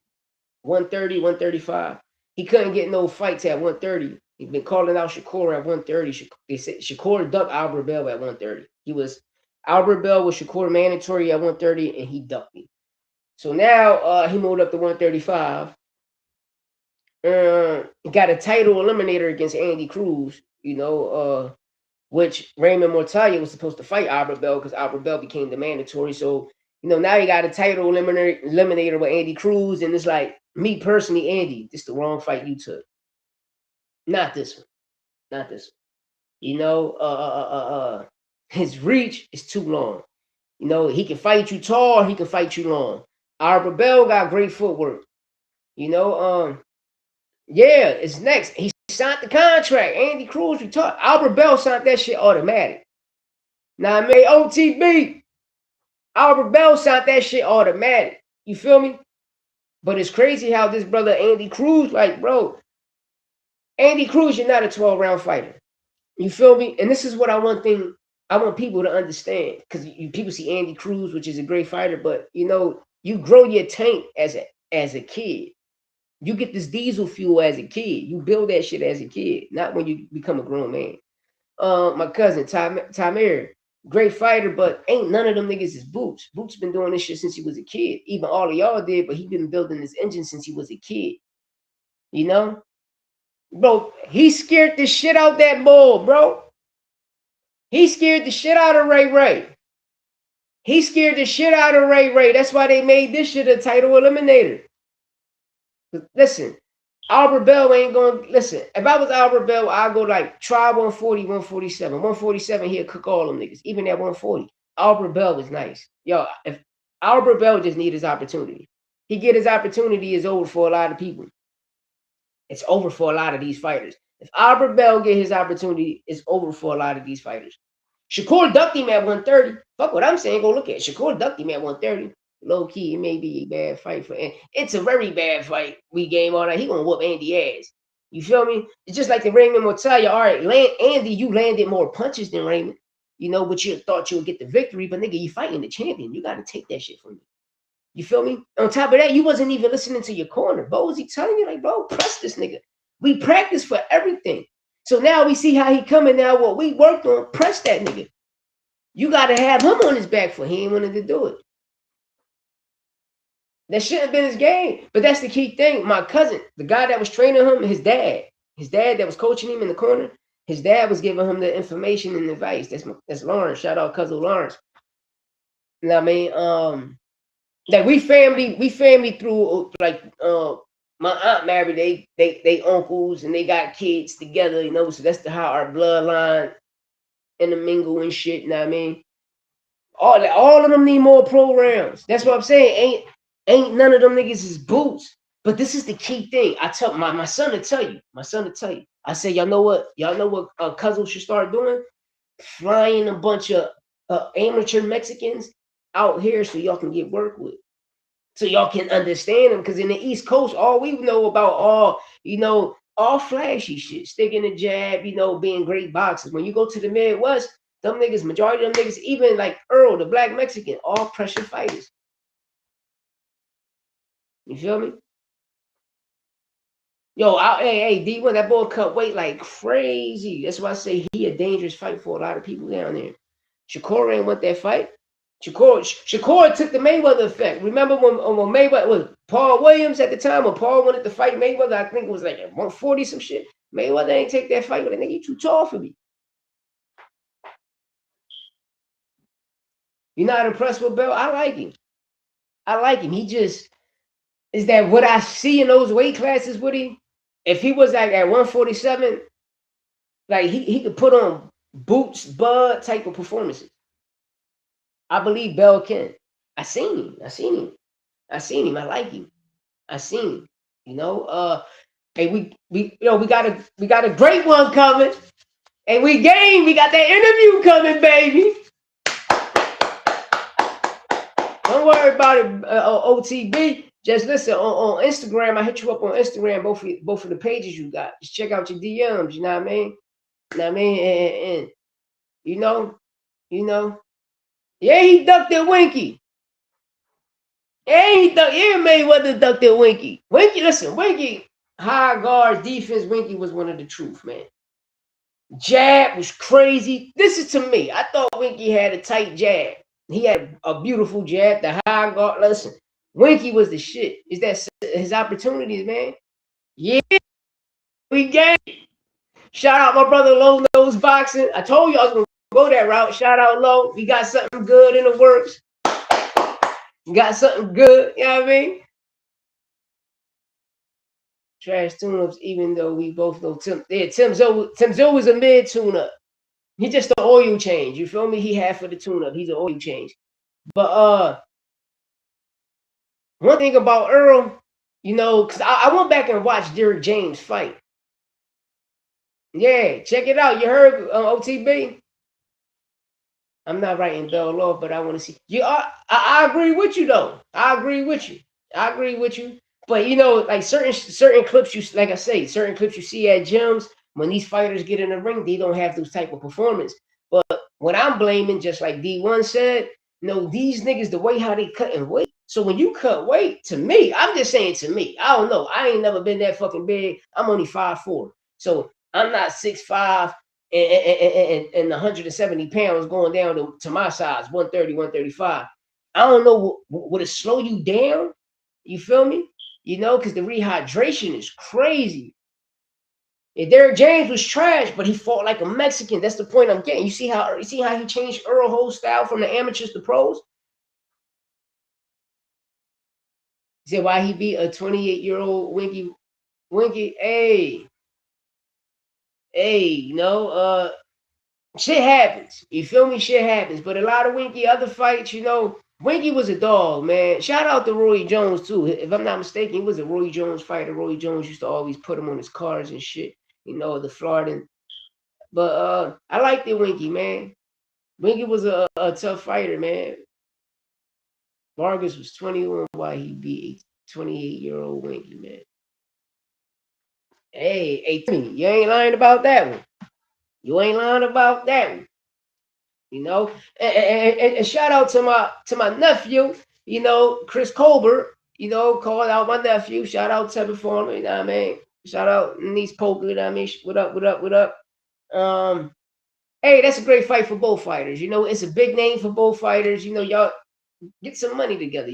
130, 135. He couldn't get no fights at 130. He's been calling out Shakur at 130. They said Shakur ducked Albert Bell at 130. Albert Bell was Shakur mandatory at 130, and he ducked him. So now he moved up to 135. He got a title eliminator against Andy Cruz, which Raymond Mortalia was supposed to fight Albert Bell because Albert Bell became the mandatory. So, now you got a title eliminator with Andy Cruz, and it's like, me personally, Andy, this is the wrong fight you took. Not this one. His reach is too long. He can fight you tall, he can fight you long. Albert Bell got great footwork. It's next. He signed the contract. Andy Cruz, Albert Bell signed that shit automatic. Now I mean OTB, Albert Bell shot that shit automatic. You feel me? But it's crazy how this brother Andy Cruz, like, bro, Andy Cruz, you're not a 12-round fighter. You feel me? And this is what I want people to understand, because people see Andy Cruz, which is a great fighter, but you know, you grow your tank as a kid. You get this diesel fuel as a kid. You build that shit as a kid, not when you become a grown man. My cousin Tamir, great fighter, but ain't none of them niggas is Boots. Boots been doing this shit since he was a kid. Even all of y'all did, but he been building this engine since he was a kid. You know, bro, he scared the shit out that bull, bro. He scared the shit out of Ray Ray. He scared the shit out of Ray Ray. That's why they made this shit a title eliminator. Listen, Albert Bell ain't going to listen. If I was Albert Bell, I'd go like try 140, 147. 147, he'll cook all them niggas. Even at 140. Albert Bell was nice. Yo, if Albert Bell just need his opportunity. He get his opportunity, is over for a lot of people. It's over for a lot of these fighters. If Albert Bell get his opportunity, it's over for a lot of these fighters. Shakur ducked him at 130. Fuck what I'm saying. Go look at it. Shakur ducked him at 130. Low key, it may be a bad fight for Andy. It's a very bad fight. We game all that. He gonna whoop Andy ass. You feel me? It's just like the Raymond will tell you, all right, Andy, you landed more punches than Raymond. You know, but you thought you would get the victory. But nigga, you fighting the champion. You gotta take that shit from me. You feel me? On top of that, you wasn't even listening to your corner. Bo, was he telling you, like, bro, press this nigga. We practice for everything. So now we see how he coming now. What we worked on, press that nigga. You got to have him on his back for he ain't wanted to do it. That shouldn't have been his game. But that's the key thing. My cousin, the guy that was training him, his dad that was coaching him in the corner, his dad was giving him the information and advice. That's Lawrence. Shout out cousin Lawrence. You know what I mean? Like we family through like my aunt married they uncles and they got kids together, you know, so that's how our bloodline intermingle and shit, you know what I mean? All of them need more programs. That's what I'm saying. Ain't none of them niggas is Boots. But this is the key thing. I tell my son to tell you. I say, y'all know what cousin should start doing? Flying a bunch of amateur Mexicans out here so y'all can get work with. So y'all can understand them. Because in the East Coast, all we know about all flashy shit. Sticking the jab, being great boxers. When you go to the Midwest, them niggas, majority of them niggas, even like Earl, the black Mexican, all pressure fighters. You feel me? Yo, hey, D1, that boy cut weight like crazy. That's why I say he a dangerous fight for a lot of people down there. Shakur ain't want that fight. Shakur took the Mayweather effect. Remember when Mayweather was Paul Williams at the time, when Paul wanted to fight Mayweather, I think it was like at 140 some shit. Mayweather ain't take that fight, but I think he too tall for me. You're not impressed with Bell? I like him. He just is that what I see in those weight classes with him. If he was like at 147, like he could put on Boots, Bud type of performances. I believe Bell can. I seen him. I like him. I seen him. Hey, we got a great one coming. And we got that interview coming, baby. Don't worry about it, OTB. Just listen on Instagram. I hit you up on Instagram, both of the pages you got. Just check out your DMs. You know what I mean? You know what I mean? And you know. Yeah, he ducked it, Winky. Yeah, Mayweather ducked it, Winky. Winky, high guard defense. Winky was one of the truth, man. Jab was crazy. This is to me. I thought Winky had a tight jab. He had a beautiful jab. The high guard. Listen, Winky was the shit. Is that his opportunities, man? Yeah, we game. Shout out my brother Low Nose Boxing. I told you I was gonna go that route. Shout out Low. We got something good in the works. Got something good, you know what I mean? Trash tune-ups, even though we both know Tim Zo was a mid tune-up. He just an oil change. You feel me? He half of the tune-up. He's an oil change. But one thing about Earl, because I went back and watched Derrick James fight. Yeah, check it out. You heard OTB? I'm not writing Bell off, but I want to see you. I agree with you though. I agree with you. I agree with you. But you know, like certain clips you like I say, certain clips you see at gyms when these fighters get in the ring, they don't have those type of performance. But what I'm blaming, just like D1 said, these niggas the way how they cutting weight. So when you cut weight, to me, I'm just saying to me, I don't know. I ain't never been that fucking big. I'm only 5'4". So I'm not 6'5" and 170 pounds going down to my size, 130, 135. I don't know, would it slow you down? You feel me? Because the rehydration is crazy. And Derrick James was trash, but he fought like a Mexican. That's the point I'm getting. You see how he changed Earl Ho's style from the amateurs to pros? He said why he beat a 28-year-old Winky. Hey, shit happens. You feel me? Shit happens. But a lot of Winky other fights, Winky was a dog, man. Shout out to Roy Jones too. If I'm not mistaken, he was a Roy Jones fighter. Roy Jones used to always put him on his cars and shit. The Floridan. But I liked the Winky, man. Winky was a tough fighter, man. Vargas was 21 while he beat a 28-year-old Winky, man. Hey, you ain't lying about that one. You ain't lying about that one. And shout out to my nephew, Chris Colbert, called out my nephew. Shout out to Performer, you know what I mean? Shout out Niece Poker, you know what I mean? What up? Hey, that's a great fight for both fighters. It's a big name for both fighters. Y'all get some money together,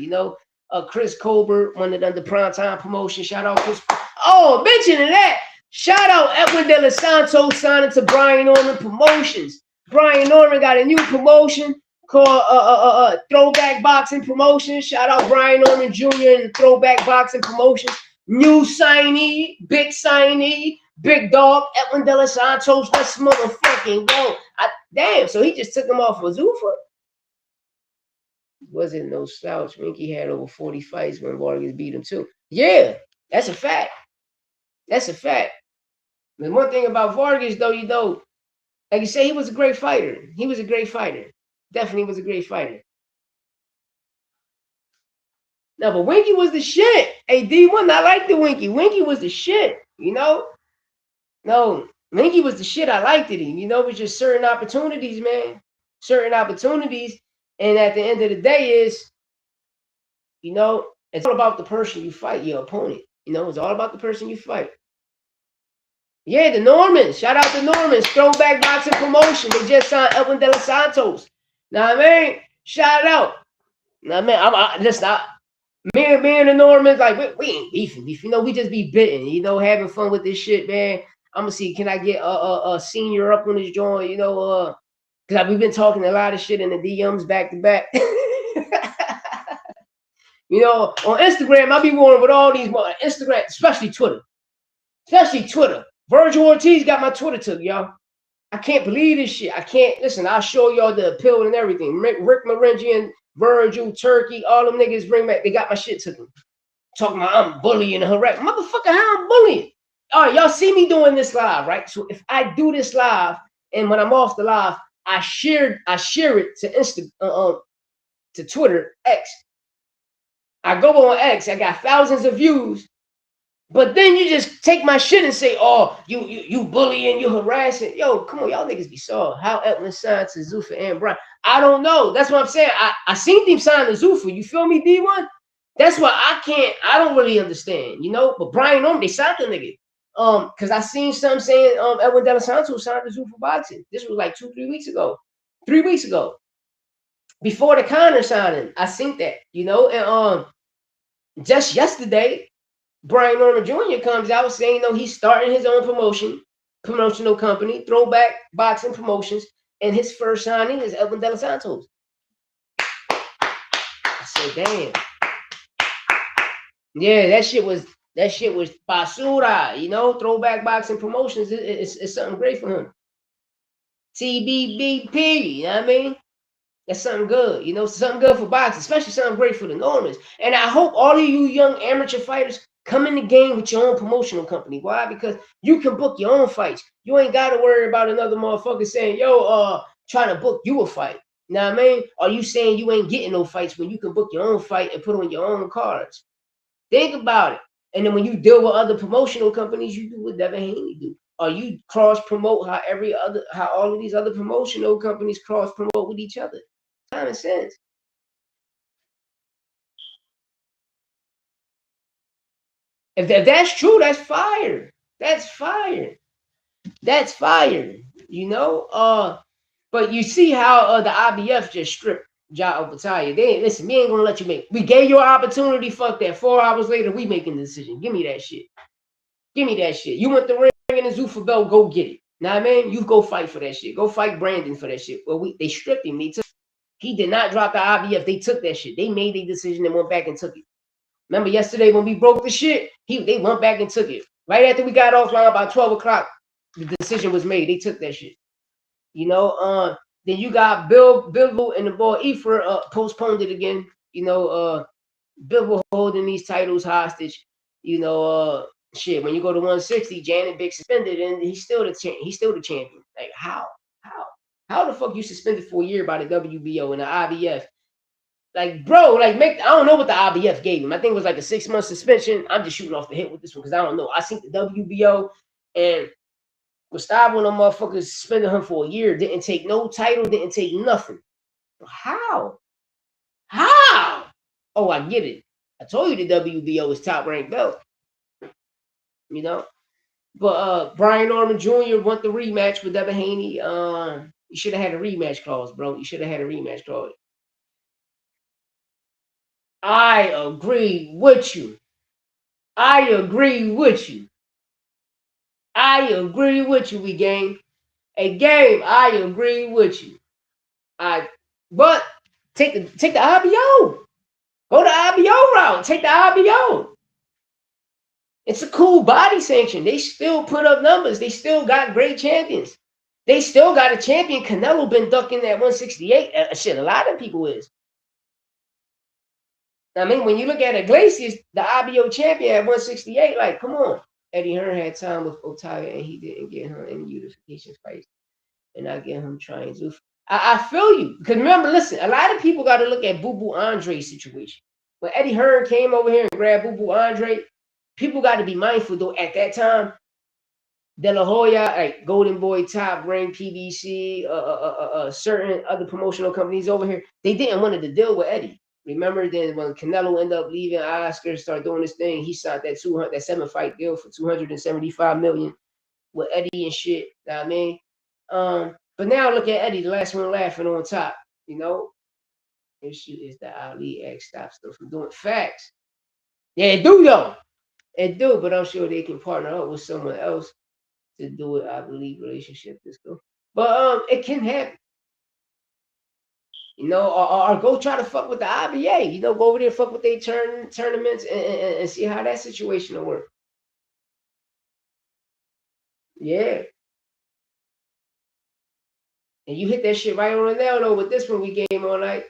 Chris Colbert, one of the primetime promotion. Shout out Chris. Oh, mentioning that, shout out Edwin De Los Santos signing to Brian Norman Promotions. Brian Norman got a new promotion called Throwback Boxing Promotions. Shout out Brian Norman Jr. and Throwback Boxing Promotions. New signee, big dog, Edwin De Los Santos. Let's motherfucking go. Damn, so he just took him off of Zuffa. Wasn't no slouch. Winky had over 40 fights when Vargas beat him too. Yeah, that's a fact. That's a fact. The one thing about Vargas, though, like you say, he was a great fighter. Definitely was a great fighter. No, but Winky was the shit. Hey, D1, I like the Winky. Winky was the shit, No, Winky was the shit. I liked it. It was just certain opportunities, man. Certain opportunities. And at the end of the day is, it's all about the person you fight, your opponent. It's all about the person you fight. Yeah, the Normans. Shout out to Normans. Throwback Boxing Promotion. They just signed Edwin De Los Santos. Now, I mean, shout out. Now, man, I'm just not. Me and the Normans, like, we ain't beefing. We just be bitten, having fun with this shit, man. I'm going to see, can I get a senior up on this joint, because we've been talking a lot of shit in the DMs back to back. On Instagram, I be warring with all these, Instagram, especially Twitter. Vergil Ortiz got my Twitter took, y'all. I can't believe this shit. I can't. Listen, I'll show y'all the appeal and everything. Rick Marengian, Vergil, Turkey, all them niggas bring back. They got my shit took them. Talking about I'm bullying and harassing. Motherfucker, how I'm bullying? All right, y'all see me doing this live, right? So if I do this live and when I'm off the live, I share it to to Twitter, X. I go on X, I got thousands of views. But then you just take my shit and say, oh, you bullying, you harassing. Yo, come on, y'all niggas be soft. How Edwin signed to Zuffa and Brian? I don't know. That's what I'm saying. I seen them sign to Zuffa. You feel me, D1? That's why I don't really understand, But Brian Norman, they signed the nigga. Because I seen some saying Edwin De Los Santos signed to Zuffa Boxing. This was like 2-3 weeks ago. 3 weeks ago. Before the Conor signing, I seen that, and just yesterday, Brian Norman Jr. comes out saying, he's starting his own promotional company, Throwback Boxing Promotions, and his first signing is Edwin De Los Santos. I said, damn. Yeah, that shit was basura, Throwback Boxing Promotions. It's something great for him. TBBP, you know what I mean? That's something good, something good for boxing, especially something great for the Normans. And I hope all of you young amateur fighters come in the game with your own promotional company. Why? Because you can book your own fights. You ain't got to worry about another motherfucker saying, yo, trying to book you a fight. You know what I mean? Are you saying you ain't getting no fights when you can book your own fight and put on your own cards? Think about it. And then when you deal with other promotional companies, you do what Devin Haney do. Or you cross promote how all of these other promotional companies cross promote with each other. Common sense. If that's true, that's fire. That's fire. That's fire. You know? But you see how the IBF just stripped Ja Operaia. They ain't listen, we ain't gonna let you make. We gave you an opportunity, fuck that. 4 hours later, we making the decision. Give me that shit. Give me that shit. You want the ring and the Zuffa belt, go get it. Know what I mean? You go fight for that shit. Go fight Brandon for that shit. Well, they stripped him. He did not drop the IBF. They took that shit. They made their decision and went back and took it. Remember yesterday when we broke the shit? They went back and took it. Right after we got offline about 12 o'clock, the decision was made. They took that shit. You know, then you got Bivol and the boy Efer postponed it again. You know, Bivol holding these titles hostage. You know, shit. When you go to 160, Janet Big suspended, and he's still the champion. Like how the fuck you suspended for a year by the WBO and the IBF? Like, bro, like I don't know what the IBF gave him. I think it was like a 6-month suspension. I'm just shooting off the hip with this one because I don't know. I think the WBO and Gustavo and them motherfuckers suspended him for a year. Didn't take no title. Didn't take nothing. How? How? Oh, I get it. I told you the WBO is top ranked belt. You know, but Brian Norman Jr. want the rematch with Devin Haney. You should have had a rematch clause, bro. You should have had a rematch clause. I agree with you. I agree with you. I agree with you, we game. A game, I agree with you. But take the IBO. Go the IBO route. Take the IBO. It's a cool body sanction. They still put up numbers. They still got great champions. They still got a champion. Canelo been ducking that 168. Shit, a lot of people is. I mean, when you look at Iglesias, the IBO champion at 168, like, come on. Eddie Hearn had time with Operaia and he didn't get him any unification fights. And I get him trying to. I feel you. Because remember, listen, a lot of people got to look at Boo Boo Andre's situation. When Eddie Hearn came over here and grabbed Boo Boo Andre, people got to be mindful, though, at that time, De La Hoya, like Golden Boy, Top Rank, PBC, certain other promotional companies over here, they didn't want to deal with Eddie. Remember then when Canelo ended up leaving Oscar, started doing this thing, he signed that 7-fight deal for $275 million with Eddie and shit. You know what I mean? But now look at Eddie, the last one laughing on top. You know, issue is that Ali X stops them from doing facts. Yeah, it do though. It do, but I'm sure they can partner up with someone else to do it. I believe relationship this go, but it can happen. You know, or go try to fuck with the IBA. You know, go over there, fuck with their tournaments, and see how that situation will work. Yeah. And you hit that shit right on the nail though with this one we game all night.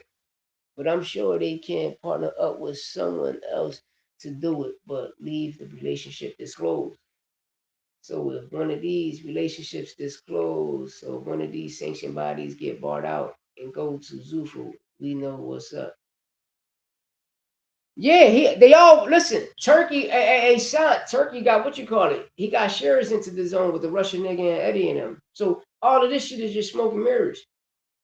But I'm sure they can partner up with someone else to do it, but leave the relationship disclosed. So if one of these relationships disclosed, so if one of these sanctioned bodies get bought out and go to Zuffa, we know what's up. Yeah, they all listen. Turkey, son, Turkey got what you call it. He got shares into the zone with the Russian nigga and Eddie and them. So all of this shit is just smoke and mirrors.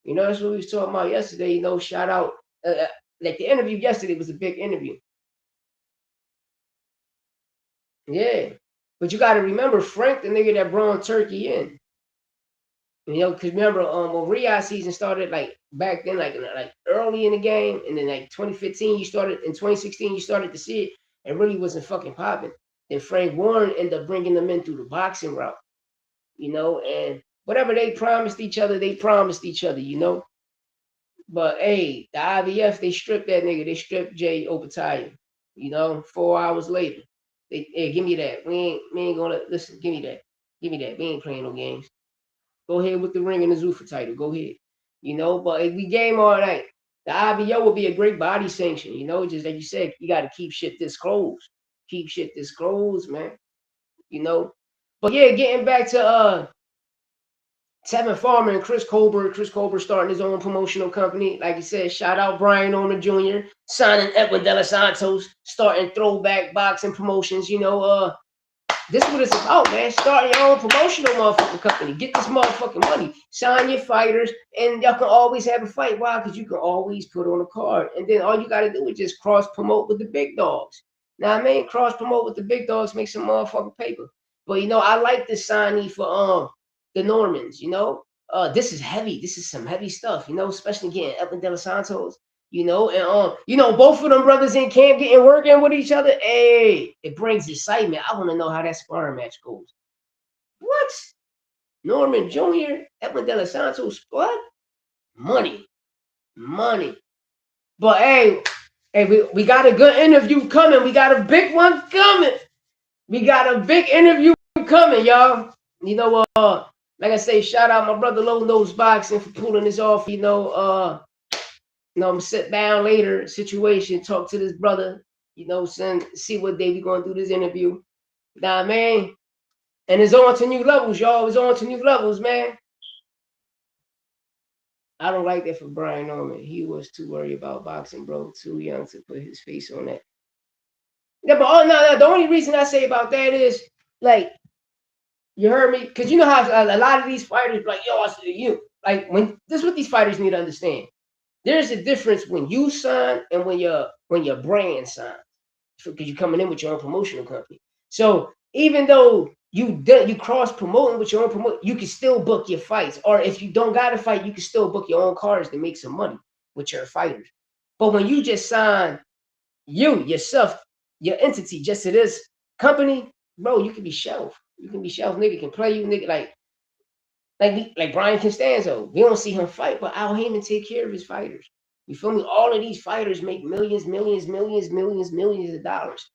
You know, that's what we was talking about yesterday. You know, shout out. Like the interview yesterday was a big interview. Yeah. But you got to remember, Frank, the nigga that brought Turkey in. You know, because remember, when Riyadh season started, like back then, like early in the game, and then like 2015, you started in 2016, you started to see it. It really wasn't fucking popping. Then Frank Warren ended up bringing them in through the boxing route. You know, and whatever they promised each other, they promised each other. You know. But hey, the IBF, they stripped that nigga. They stripped Jay Operaia. You know, 4 hours later. Hey, give me that. We ain't gonna listen, give me that. Give me that. We ain't playing no games. Go ahead with the ring and the Zuffa title. Go ahead. You know, but if we game all night, the IBO will be a great body sanction. You know, just like you said, you gotta keep shit disclosed. Keep shit disclosed, man. You know. But yeah, getting back to Tevin Farmer and Chris Colbert. Chris Colbert starting his own promotional company. Like you said, shout out Brian Orman Jr. Signing Edwin De Los Santos, starting Throwback Boxing Promotions. This is what it's about, man. Starting your own promotional motherfucking company. Get this motherfucking money. Sign your fighters, and y'all can always have a fight. Why? Because you can always put on a card. And then all you got to do is just cross-promote with the big dogs. Now, I mean, cross-promote with the big dogs, make some motherfucking paper. But, I like this signee for the Normans, this is heavy. This is some heavy stuff, especially getting Edwin De Los Santos. And both of them brothers in camp getting working with each other. Hey, it brings excitement. I want to know how that sparring match goes. What? Norman Jr., Edwin De Los Santos, what? Money. But hey, we got a good interview coming. We got a big one coming. We got a big interview coming, y'all. Like I say, shout out my brother Low Nose Boxing for pulling this off. I'm gonna sit down later, situation, talk to this brother, see what day we gonna do this interview. Nah, man. And it's on to new levels, y'all. It's on to new levels, man. I don't like that for Brian Norman. He was too worried about boxing, bro. Too young to put his face on that. Yeah, but no. The only reason I say about that is, like, you heard me? Because you know how a lot of these fighters, like, yo, I see you. Like, this is what these fighters need to understand. There's a difference when you sign and when your brand signs, because you're coming in with your own promotional company. So even though you cross promoting with your own promote, you can still book your fights. Or if you don't got to fight, you can still book your own cards to make some money with your fighters. But when you just sign yourself, your entity, just to this company, bro, you can be shelved. You can be shelved. Nigga can play you, nigga, like Brian Costanzo. We don't see him fight, but Al Heyman take care of his fighters. You feel me? All of these fighters make millions of dollars,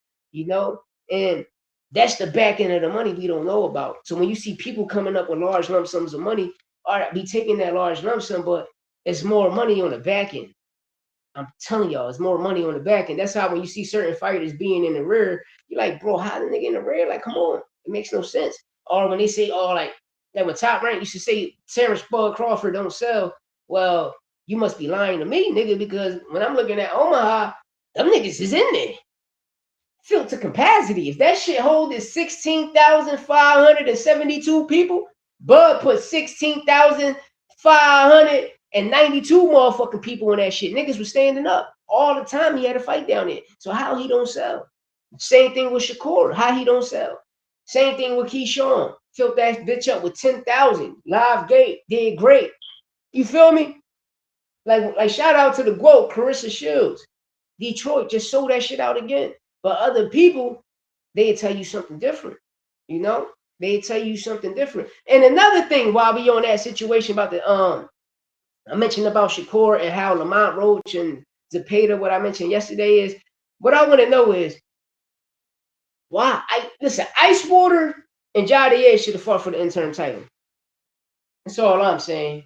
and that's the back end of the money we don't know about. So when you see people coming up with large lump sums of money, all right, be taking that large lump sum, but it's more money on the back end. I'm telling y'all, it's more money on the back end. That's how when you see certain fighters being in the rear, you're like, bro, how the nigga in the rear? Like, come on, it makes no sense. Or when they say, like when Top Rank used to say Terrence Bud Crawford don't sell, well, you must be lying to me, nigga, because when I'm looking at Omaha, them niggas is in there. Filled to capacity. If that shit hold is 16,572 people, Bud put 16,592 motherfucking people in that shit. Niggas was standing up all the time. He had a fight down there. So how he don't sell? Same thing with Shakur. How he don't sell? Same thing with Keyshawn. Filled that bitch up with 10,000. Live gate. Did great. You feel me? Like shout out to the GOAT, Clarissa Shields. Detroit just sold that shit out again. But other people, they tell you something different. They tell you something different. And another thing, while we on that situation about the I mentioned about Shakur and how Lamont Roach and Zepeda, what I mentioned yesterday is, what I want to know is why. Ice Water and Jadier should have fought for the interim title. That's all I'm saying.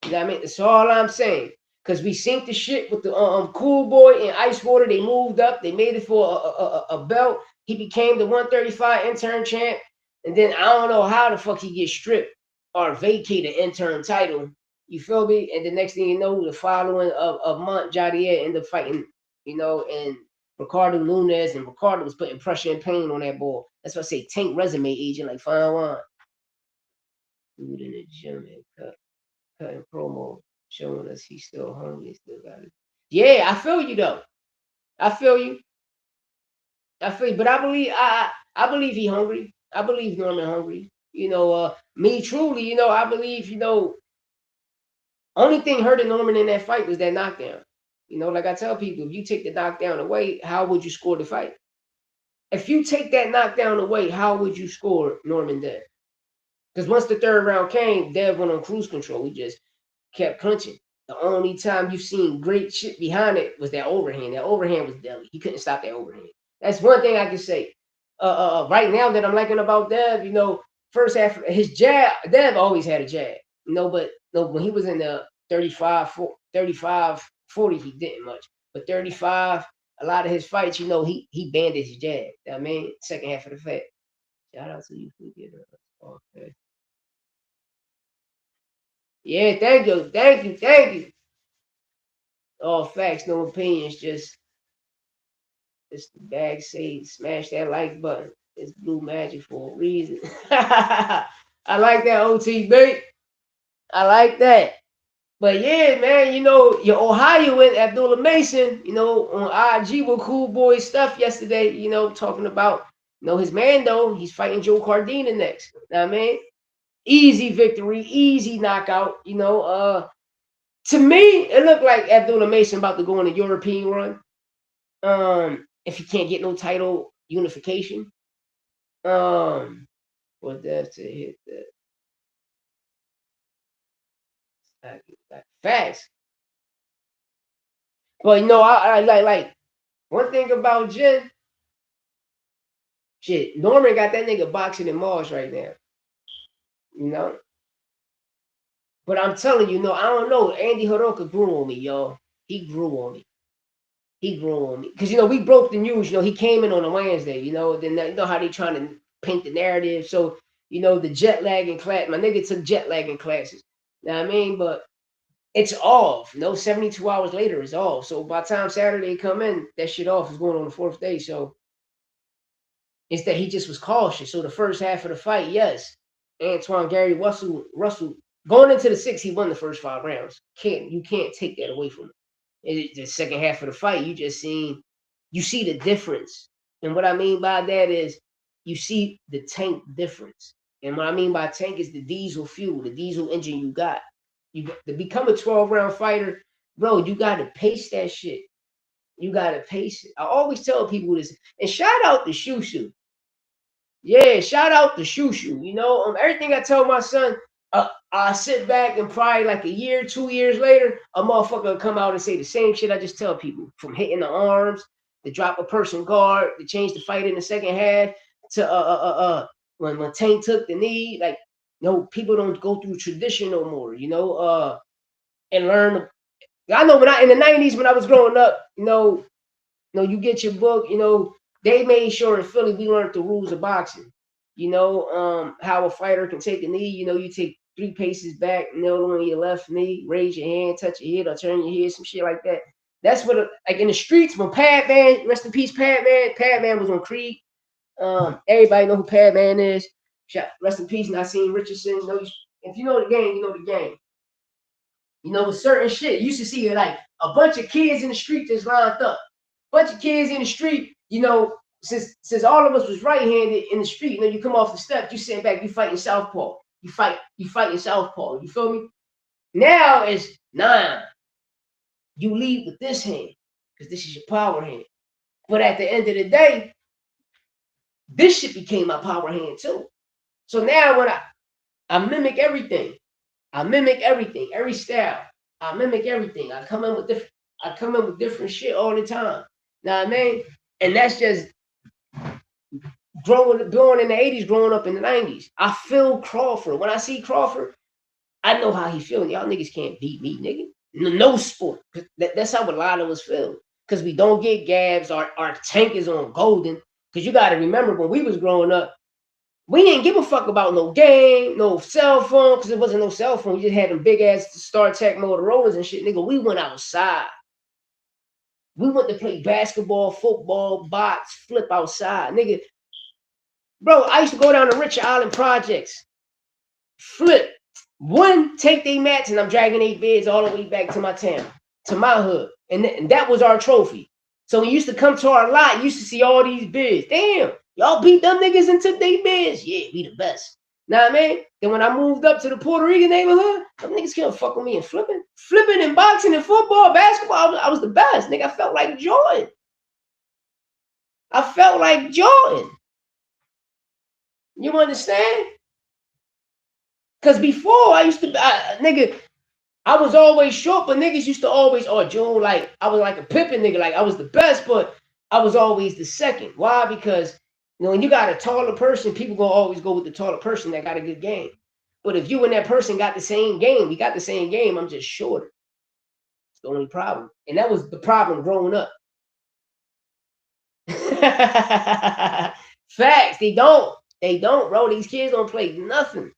You know what I mean? That's all I'm saying. Because we synced the shit with the Cool Boy and Ice Water. They moved up. They made it for a belt. He became the 135 interim champ. And then I don't know how the fuck he gets stripped or vacated interim title. You feel me? And the next thing you know, the following of month, Jadier ended up fighting, and Ricardo Nunes. And Ricardo was putting pressure and pain on that ball. That's why I say tank resume agent like fine wine. Dude in the gym and cutting promo, showing us he's still hungry, still got it. Yeah, I feel you though. I feel you. But I believe he hungry. I believe Norman hungry. Me truly, I believe, only thing hurting Norman in that fight was that knockdown. Like I tell people, if you take the knockdown away, how would you score the fight? If you take that knockdown away, how would you score Norman Dev? Because once the third round came, Dev went on cruise control. He just kept punching. The only time you've seen great shit behind it was that overhand. That overhand was deadly. He couldn't stop that overhand. That's one thing I can say. Right now that I'm liking about Dev, first half, his jab, Dev always had a jab. But when he was in the 35, 40, he didn't much. But 35, a lot of his fights, he banned his jab. I mean, second half of the fight. Shout out to you. Okay. Yeah, thank you, thank you, thank you. All facts, no opinions, just the bag say smash that like button. It's blue magic for a reason. I like that OTB. I like that. But yeah, man, your Ohio with Abdullah Mason, on IG with Cool Boy stuff yesterday, talking about, his man though, he's fighting Joe Cardina next. You know what I mean? Easy victory, easy knockout, to me, it looked like Abdullah Mason about to go on a European run. If he can't get no title unification. For Dev to hit the facts. But I like one thing about Jen. Shit, Norman got that nigga boxing in Mars right now. You know? But I'm telling you, I don't know. Andy Hiroka grew on me, y'all. He grew on me. He grew on me. Because, we broke the news. He came in on a Wednesday, Then you know how they trying to paint the narrative. So, the jet lagging class. My nigga took jet lagging classes. You know what I mean? But it's off. 72 hours later, it's off. So by the time Saturday come in, that shit off is going on the fourth day. So it's that he just was cautious. So the first half of the fight, yes, Antoine Gary Russell going into the sixth, he won the first 5 rounds. You can't take that away from him. The second half of the fight, you see the difference. And what I mean by that is you see the tank difference. And what I mean by tank is the diesel fuel, the diesel engine you got. To become a 12-round fighter, bro, you got to pace that shit. You got to pace it. I always tell people this. And shout out to Shushu. Yeah, shout out to Shushu. Everything I tell my son, I sit back and probably like a year, 2 years later, a motherfucker will come out and say the same shit I just tell people. From hitting the arms, to drop a person guard, to change the fight in the second half, to when Tank took the knee, like people don't go through tradition no more, and learn. I know in the 90s when I was growing up, you get your book, they made sure in Philly we learned the rules of boxing. How a fighter can take a knee. You take 3 paces back, kneel on your left knee, raise your hand, touch your head, or turn your head, some shit like that. That's what, like in the streets, when Padman, rest in peace, Padman was on Creed. Everybody know who Padman is. Rest in peace, Nassim Richardson. If you know the game, you know the game. With certain shit, you used to see like a bunch of kids in the street just lined up. Bunch of kids in the street, since all of us was right-handed in the street, you come off the steps, you sit back, you fighting southpaw. You fighting southpaw. You feel me? Now it's you lead with this hand, because this is your power hand. But at the end of the day, this shit became my power hand too. So now when I mimic everything. Every style. I mimic everything. I come in with different shit all the time. Know what I mean? And that's just growing in the 80s, growing up in the 90s. I feel Crawford. When I see Crawford, I know how he feeling. Y'all niggas can't beat me, nigga. No sport. That's how a lot of us feel. Because we don't get gabs. Our tank is on golden. Because you got to remember, when we was growing up, we didn't give a fuck about no game, no cell phone, because it wasn't no cell phone. We just had them big ass StarTech Motorola's and shit. Nigga, we went outside. We went to play basketball, football, box, flip outside. Nigga, bro, I used to go down to Richard Island Projects, flip. Take their mats, and I'm dragging 8 beds all the way back to my town, to my hood. And that was our trophy. So when you used to come to our lot, you used to see all these beds. Damn, y'all beat them niggas and took their beds. Yeah, we the best. Know what I mean? Then when I moved up to the Puerto Rican neighborhood, them niggas can't fuck with me and flipping and boxing and football, basketball. I was the best. Nigga, I felt like Jordan. You understand? Because before I used to, nigga, I was always short, but niggas used to always, June, like, I was like a Pippin nigga, like, I was the best, but I was always the second. Why? Because, when you got a taller person, people gonna always go with the taller person that got a good game. But if you and that person got the same game, we got the same game, I'm just shorter. It's the only problem. And that was the problem growing up. Facts. They don't, bro. These kids don't play nothing.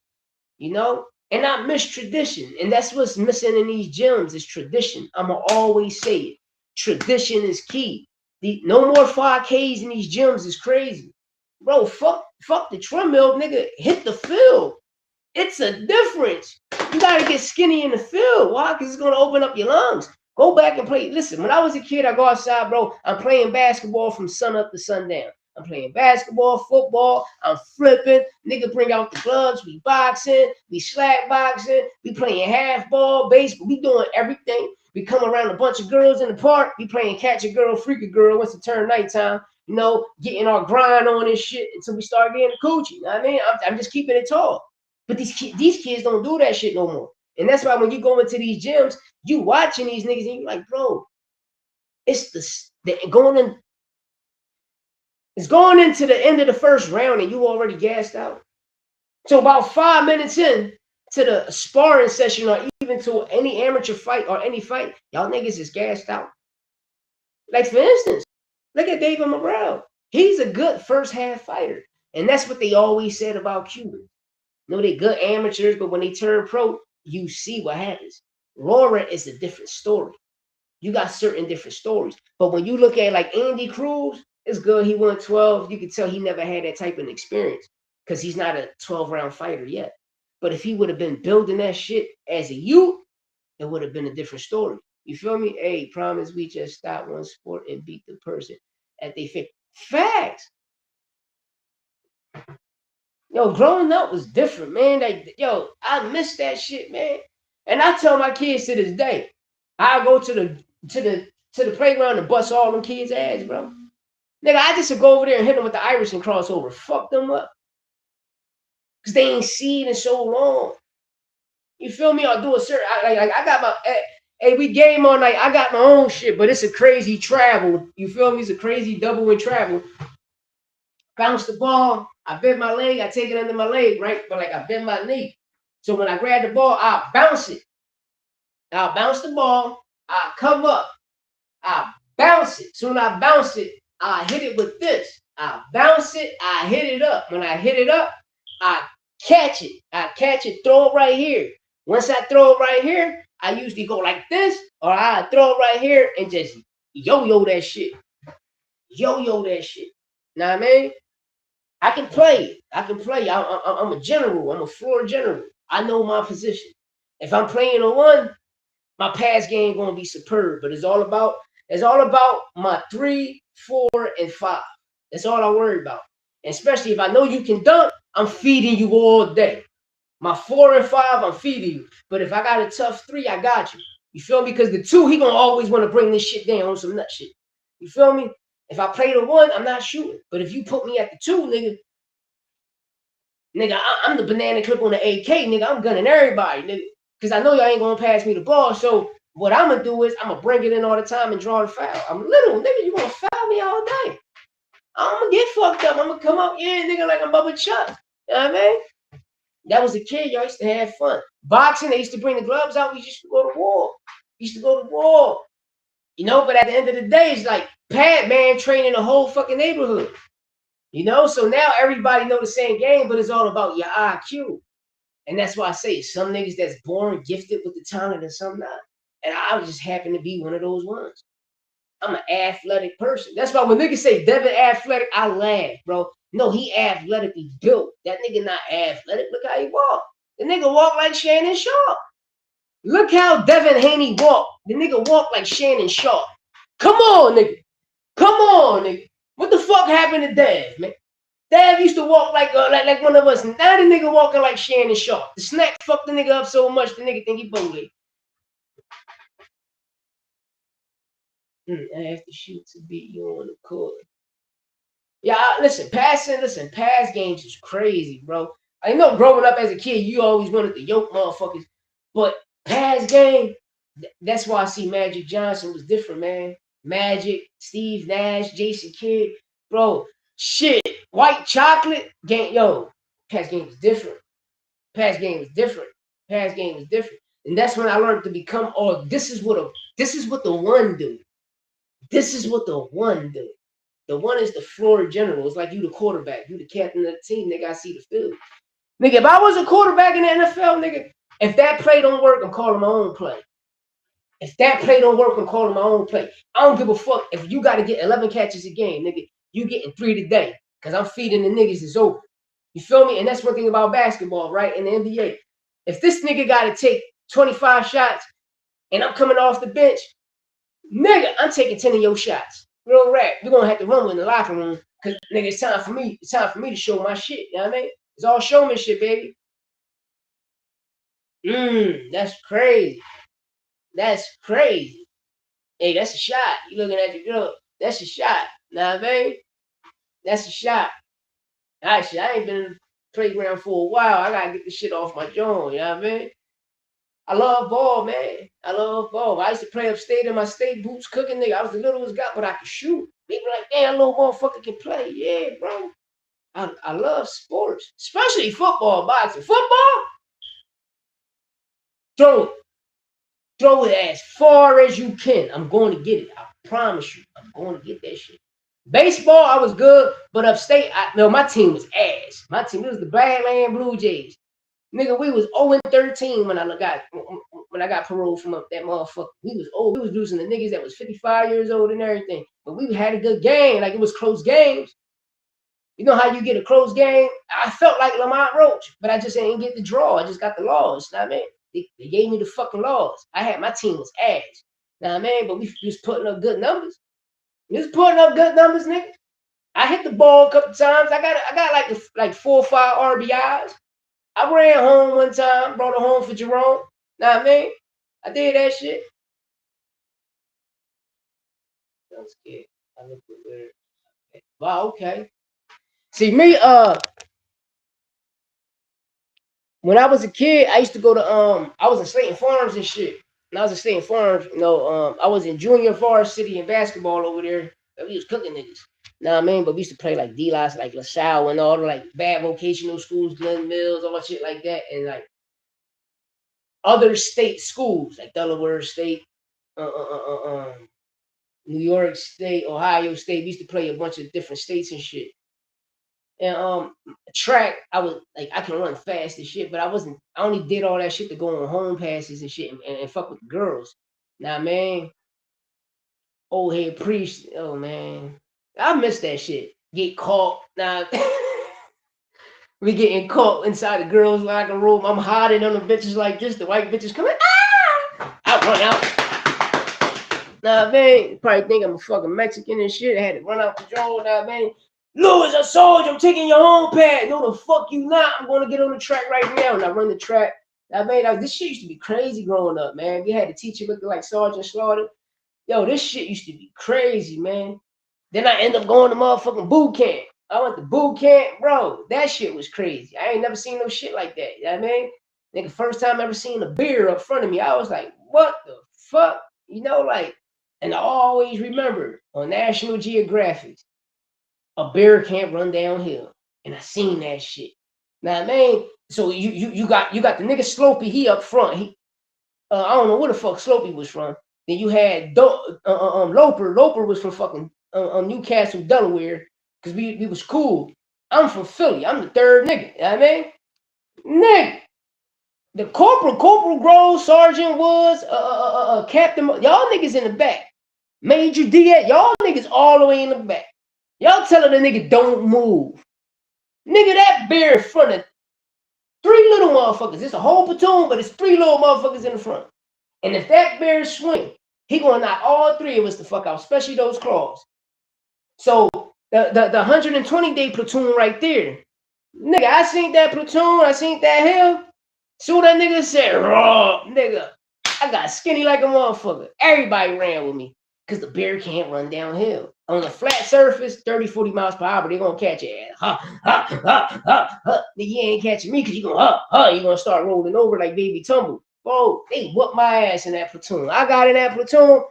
And I miss tradition. And that's what's missing in these gyms is tradition. I'ma always say it. Tradition is key. No more 5Ks in these gyms is crazy. Bro, fuck the treadmill, nigga. Hit the field. It's a difference. You gotta get skinny in the field. Why? Because it's gonna open up your lungs. Go back and play. Listen, when I was a kid, I go outside, bro. I'm playing basketball from sun up to sundown. I'm playing basketball, football. I'm flipping. Nigga, bring out the gloves. We boxing. We slack boxing. We playing half ball, baseball. We doing everything. We come around a bunch of girls in the park. We playing catch a girl, freak a girl. Once it turn nighttime, you know, getting our grind on and shit until we start getting the coochie. You know what I mean? I'm just keeping it tall. But these kids don't do that shit no more. And that's why when you go into these gyms, you watching these niggas and you're like, bro, it's it's going into the end of the first round and you already gassed out. So about 5 minutes in to the sparring session or even to any amateur fight or any fight, y'all niggas is gassed out. Like for instance, look at David Morrell. He's a good first half fighter. And that's what they always said about Cubans. No, they good amateurs, but when they turn pro, you see what happens. Laura is a different story. You got certain different stories. But when you look at like Andy Cruz, it's good. He won 12. You can tell he never had that type of experience because he's not a 12-round fighter yet. But if he would have been building that shit as a youth, it would have been a different story. You feel me? Hey, promise we just stop one sport and beat the person at they fit. Facts. Yo, growing up was different, man. Like, yo, I miss that shit, man. And I tell my kids to this day, I go to the playground and bust all them kids' ass, bro. Nigga, I just go over there and hit them with the Iverson crossover. Fuck them up. Cause they ain't seen in so long. You feel me? I'll do a certain I got my hey, we game all night. I got my own shit, but it's a crazy travel. You feel me? It's a crazy double in travel. Bounce the ball, I bend my leg, I take it under my leg, right? But like I bend my knee. So when I grab the ball, I'll bounce it. I'll bounce the ball, I'll come up, I'll bounce it. So when I bounce it, I hit it with this. I bounce it, I hit it up. When I hit it up, I catch it. I catch it, throw it right here. Once I throw it right here, I usually go like this, or I throw it right here and just yo-yo that shit. Yo-yo that shit. Know what I mean? I can play. I'm a general. I'm a floor general. I know my position. If I'm playing on one, my pass game gonna be superb. But it's all about my 3, 4, and 5. That's all I worry about. And especially if I know you can dunk, I'm feeding you all day. My 4 and 5, I'm feeding you. But if I got a tough 3, I got you. You feel me? Because the 2, he gonna always want to bring this shit down on some nut shit. You feel me? If I play the 1, I'm not shooting. But if you put me at the 2, nigga, I'm the banana clip on the AK, nigga. I'm gunning everybody, nigga. Because I know y'all ain't gonna pass me the ball. So what I'm gonna do is I'm gonna bring it in all the time and draw the foul. I'm little, nigga. You gonna foul me all day? I'm gonna get fucked up. I'm gonna come up, yeah, nigga, like I'm Bubba Chuck. You know what I mean? That was a kid, y'all used to have fun. Boxing, they used to bring the gloves out. We used to go to war. You know, but at the end of the day, it's like Pat, man, training the whole fucking neighborhood. You know, so now everybody know the same game, but it's all about your IQ. And that's why I say some niggas that's born gifted with the talent and some not. And I just happen to be one of those ones. I'm an athletic person. That's why when niggas say Devin athletic, I laugh, bro. No, he athletically built. That nigga not athletic. Look how he walk. The nigga walk like Shannon Sharp. Look how Devin Haney walk. The nigga walk like Shannon Sharp. Come on, nigga. What the fuck happened to Dev, man? Dev used to walk like one of us. Now the nigga walking like Shannon Sharp. The snack fucked the nigga up so much the nigga think he bowling. I have to shoot to beat you on the court. Yeah, listen, pass games is crazy, bro. I know growing up as a kid, you always wanted to yoke motherfuckers. But pass game, that's why I see Magic Johnson was different, man. Magic, Steve Nash, Jason Kidd, bro. Shit, white chocolate game, yo. Pass game was different. And that's when I learned to become. Oh, this is what the one do. The one is the floor general. It's like you the quarterback, you the captain of the team. Nigga, I see the field. Nigga, if I was a quarterback in the NFL, nigga, if that play don't work, I'm calling my own play. If that play don't work, I'm calling my own play. I don't give a fuck if you got to get 11 catches a game, nigga. You getting 3 today because I'm feeding the niggas it's over. You feel me? And that's one thing about basketball, right? In the NBA. If this nigga got to take 25 shots and I'm coming off the bench, nigga, I'm taking 10 of your shots. Real rap. We're going to have to rumble in the locker room because, nigga, it's time for me. It's time for me to show my shit. You know what I mean? It's all showmanship, baby. That's crazy. That's crazy. Hey, that's a shot. You looking at your girl. That's a shot. Know what I mean? That's a shot. Actually, I ain't been in the playground for a while. I gotta get this shit off my jaw. You know what I mean? I love ball, man. I love ball. I used to play upstate in my state boots cooking, nigga. I was the littlest guy, but I could shoot. People like, damn, little motherfucker can play. Yeah, bro. I love sports, especially football, boxing. Football, throw it. Throw it as far as you can. I'm going to get it. I promise you. I'm going to get that shit. Baseball, I was good, but upstate, my team was ass. My team, it was the Badland Blue Jays. Nigga, we was 0-13 when I got paroled from up that motherfucker. We was old. We was losing the niggas that was 55 years old and everything. But we had a good game. Like, it was close games. You know how you get a close game? I felt like Lamont Roach, but I just ain't get the draw. I just got the loss. You know what I mean? They gave me the fucking laws. My team was ass. Know what I mean? But we was putting up good numbers. We was putting up good numbers, nigga. I hit the ball a couple times. I got like 4 or 5 RBIs. I ran home one time, brought it home for Jerome. Know what I mean? I did that shit. I'm scared. I look weird. Wow, okay. See me, when I was a kid, I used to go to I was in Slayton Farms and shit. When I was in Slayton Farms, I was in junior varsity in basketball over there. We was cooking niggas. Know what I mean? But we used to play like D-Lots, like LaSalle and all the like bad vocational schools, Glen Mills, all that shit like that. And like other state schools, like Delaware State, New York State, Ohio State. We used to play a bunch of different states and shit. And track, I was like, I can run fast and shit, but I only did all that shit to go on home passes and shit and fuck with the girls. Now, man, old head priest, oh man, I miss that shit. Get caught. Now, we getting caught inside the girls' locker room. I'm hiding on the bitches like this. The white bitches coming, I run out. Nah, man, you probably think I'm a fucking Mexican and shit. I had to run out the door. Nah, man. Louis, I saw you. I'm taking your home pad. No, the fuck you not. I'm going to get on the track right now. And I run the track. Now, man, this shit used to be crazy growing up, man. We had a teacher looking like Sergeant Slaughter. Yo, this shit used to be crazy, man. Then I end up going to motherfucking boot camp. I went to boot camp, bro. That shit was crazy. I ain't never seen no shit like that. You know what I mean? Nigga, first time I ever seen a beer up front of me, I was like, what the fuck? You know, like, and I always remember on National Geographic, a bear can't run downhill. And I seen that shit. Now, man, so you got the nigga Slopey, he up front. I don't know where the fuck Slopey was from. Then you had Loper. Loper was from fucking Newcastle, Delaware, because we was cool. I'm from Philly. I'm the third nigga. You know what I mean? Nigga. The Corporal Grove, Sergeant Woods, Captain, y'all niggas in the back. Major D, y'all niggas all the way in the back. Y'all telling the nigga don't move. Nigga, that bear in front of 3 little motherfuckers. It's a whole platoon, but it's 3 little motherfuckers in the front. And if that bear swing, he gonna knock all 3 of us the fuck out, especially those claws. So the 120-day platoon right there. Nigga, I seen that platoon, I seen that hill. So that nigga said, raw, nigga, I got skinny like a motherfucker. Everybody ran with me because the bear can't run downhill. On a flat surface, 30, 40 miles per hour, they're going to catch your ass. Nigga, you ain't catching me because you're going to start rolling over like baby tumble. Bro, they whooped my ass in that platoon. I got in that platoon,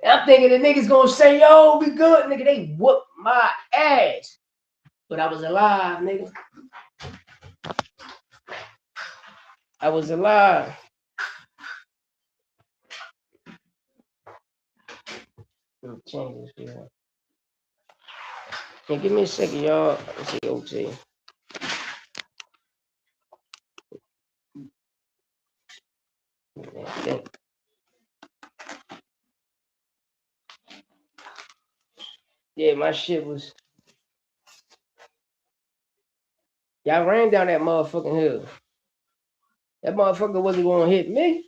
and I'm thinking the niggas going to say, yo, we good. Nigga, they whooped my ass. But I was alive, nigga. I was alive. Let me change this here. Yeah, give me a second, y'all. Let's see, OT. Yeah, my shit was. Y'all ran down that motherfucking hill. That motherfucker wasn't gonna hit me.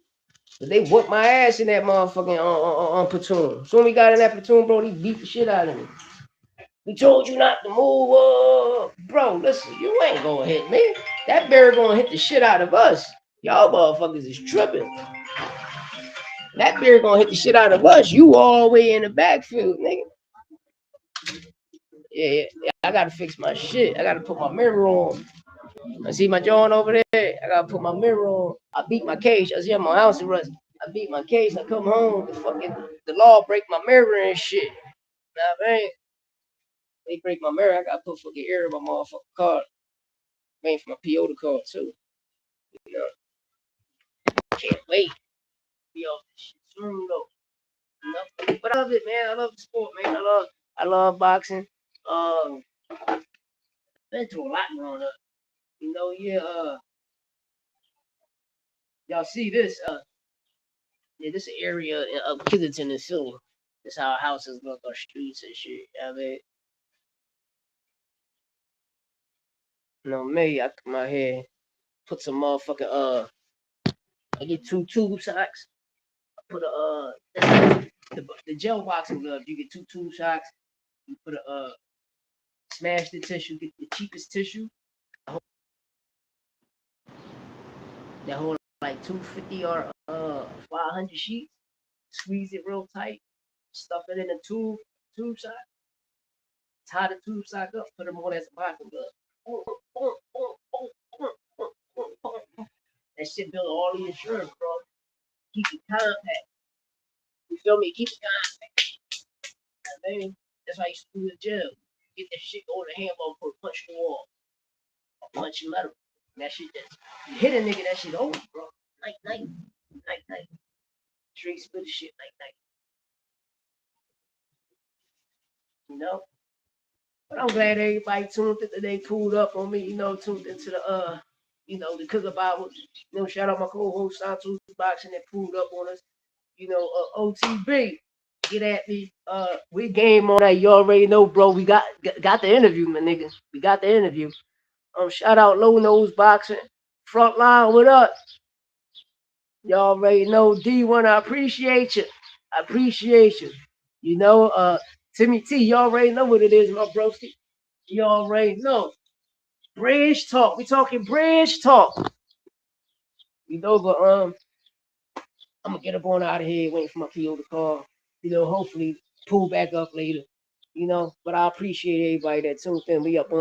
But they whooped my ass in that motherfucking on platoon. Soon we got in that platoon, bro, they beat the shit out of me. We told you not to move. Bro, listen, you ain't gonna hit me. That bear gonna hit the shit out of us. Y'all motherfuckers is tripping. That bear gonna hit the shit out of us. You all the way in the backfield, nigga. Yeah, I gotta fix my shit. I gotta put my mirror on. I see my joint over there. I gotta put my mirror on. I beat my case. I see my house arrest. I beat my case. I come home. The law break my mirror and shit. Nah, man. They break my mirror. I gotta put fucking air in my motherfucking car. Waiting for my PO to call too. You know, can't wait. Be off this shit soon though. You know? But I love it, man. I love the sport, man. I love boxing. Been through a lot growing up. You know, yeah. Y'all see this? Yeah, this area of Killington and Philly. This how houses look on streets and shit. I mean, you know me. I come out here, put some motherfucking I get 2 tube socks. I put the gel boxing gloves. You get 2 tube socks. You put smash the tissue. Get the cheapest tissue. That hold like 250 or 500 sheets. Squeeze it real tight. Stuff it in a tube sock. Tie the tube sock up. Put them on as a boxing glove. That shit build all the insurance, bro. Keep it compact. You feel me? Keep it compact. I mean, that's why you used to do the gym. Get that shit, go to the handball court, punch the wall. Punch metal. That shit just you hit a nigga, that shit over, bro. Night. Straight split shit, night. You know? But I'm glad everybody tuned in. They pulled up on me, you know, tuned into the the Cooker Bible. You know, shout out my co-host Santos Boxing that pulled up on us. You know, OTB, get at me. We game on that. You already know, bro. We got the interview, my niggas. We got the interview. Shout out Low Nose Boxing. Front line with us. Y'all already know D1. I appreciate you. You know, Timmy T, you already know what it is, my broski. You already know. Bridge talk. We talking bridge talk. You know, but I'm gonna get up on out of here, waiting for my PO to call. You know, hopefully pull back up later. You know, but I appreciate everybody that tuned in. We up on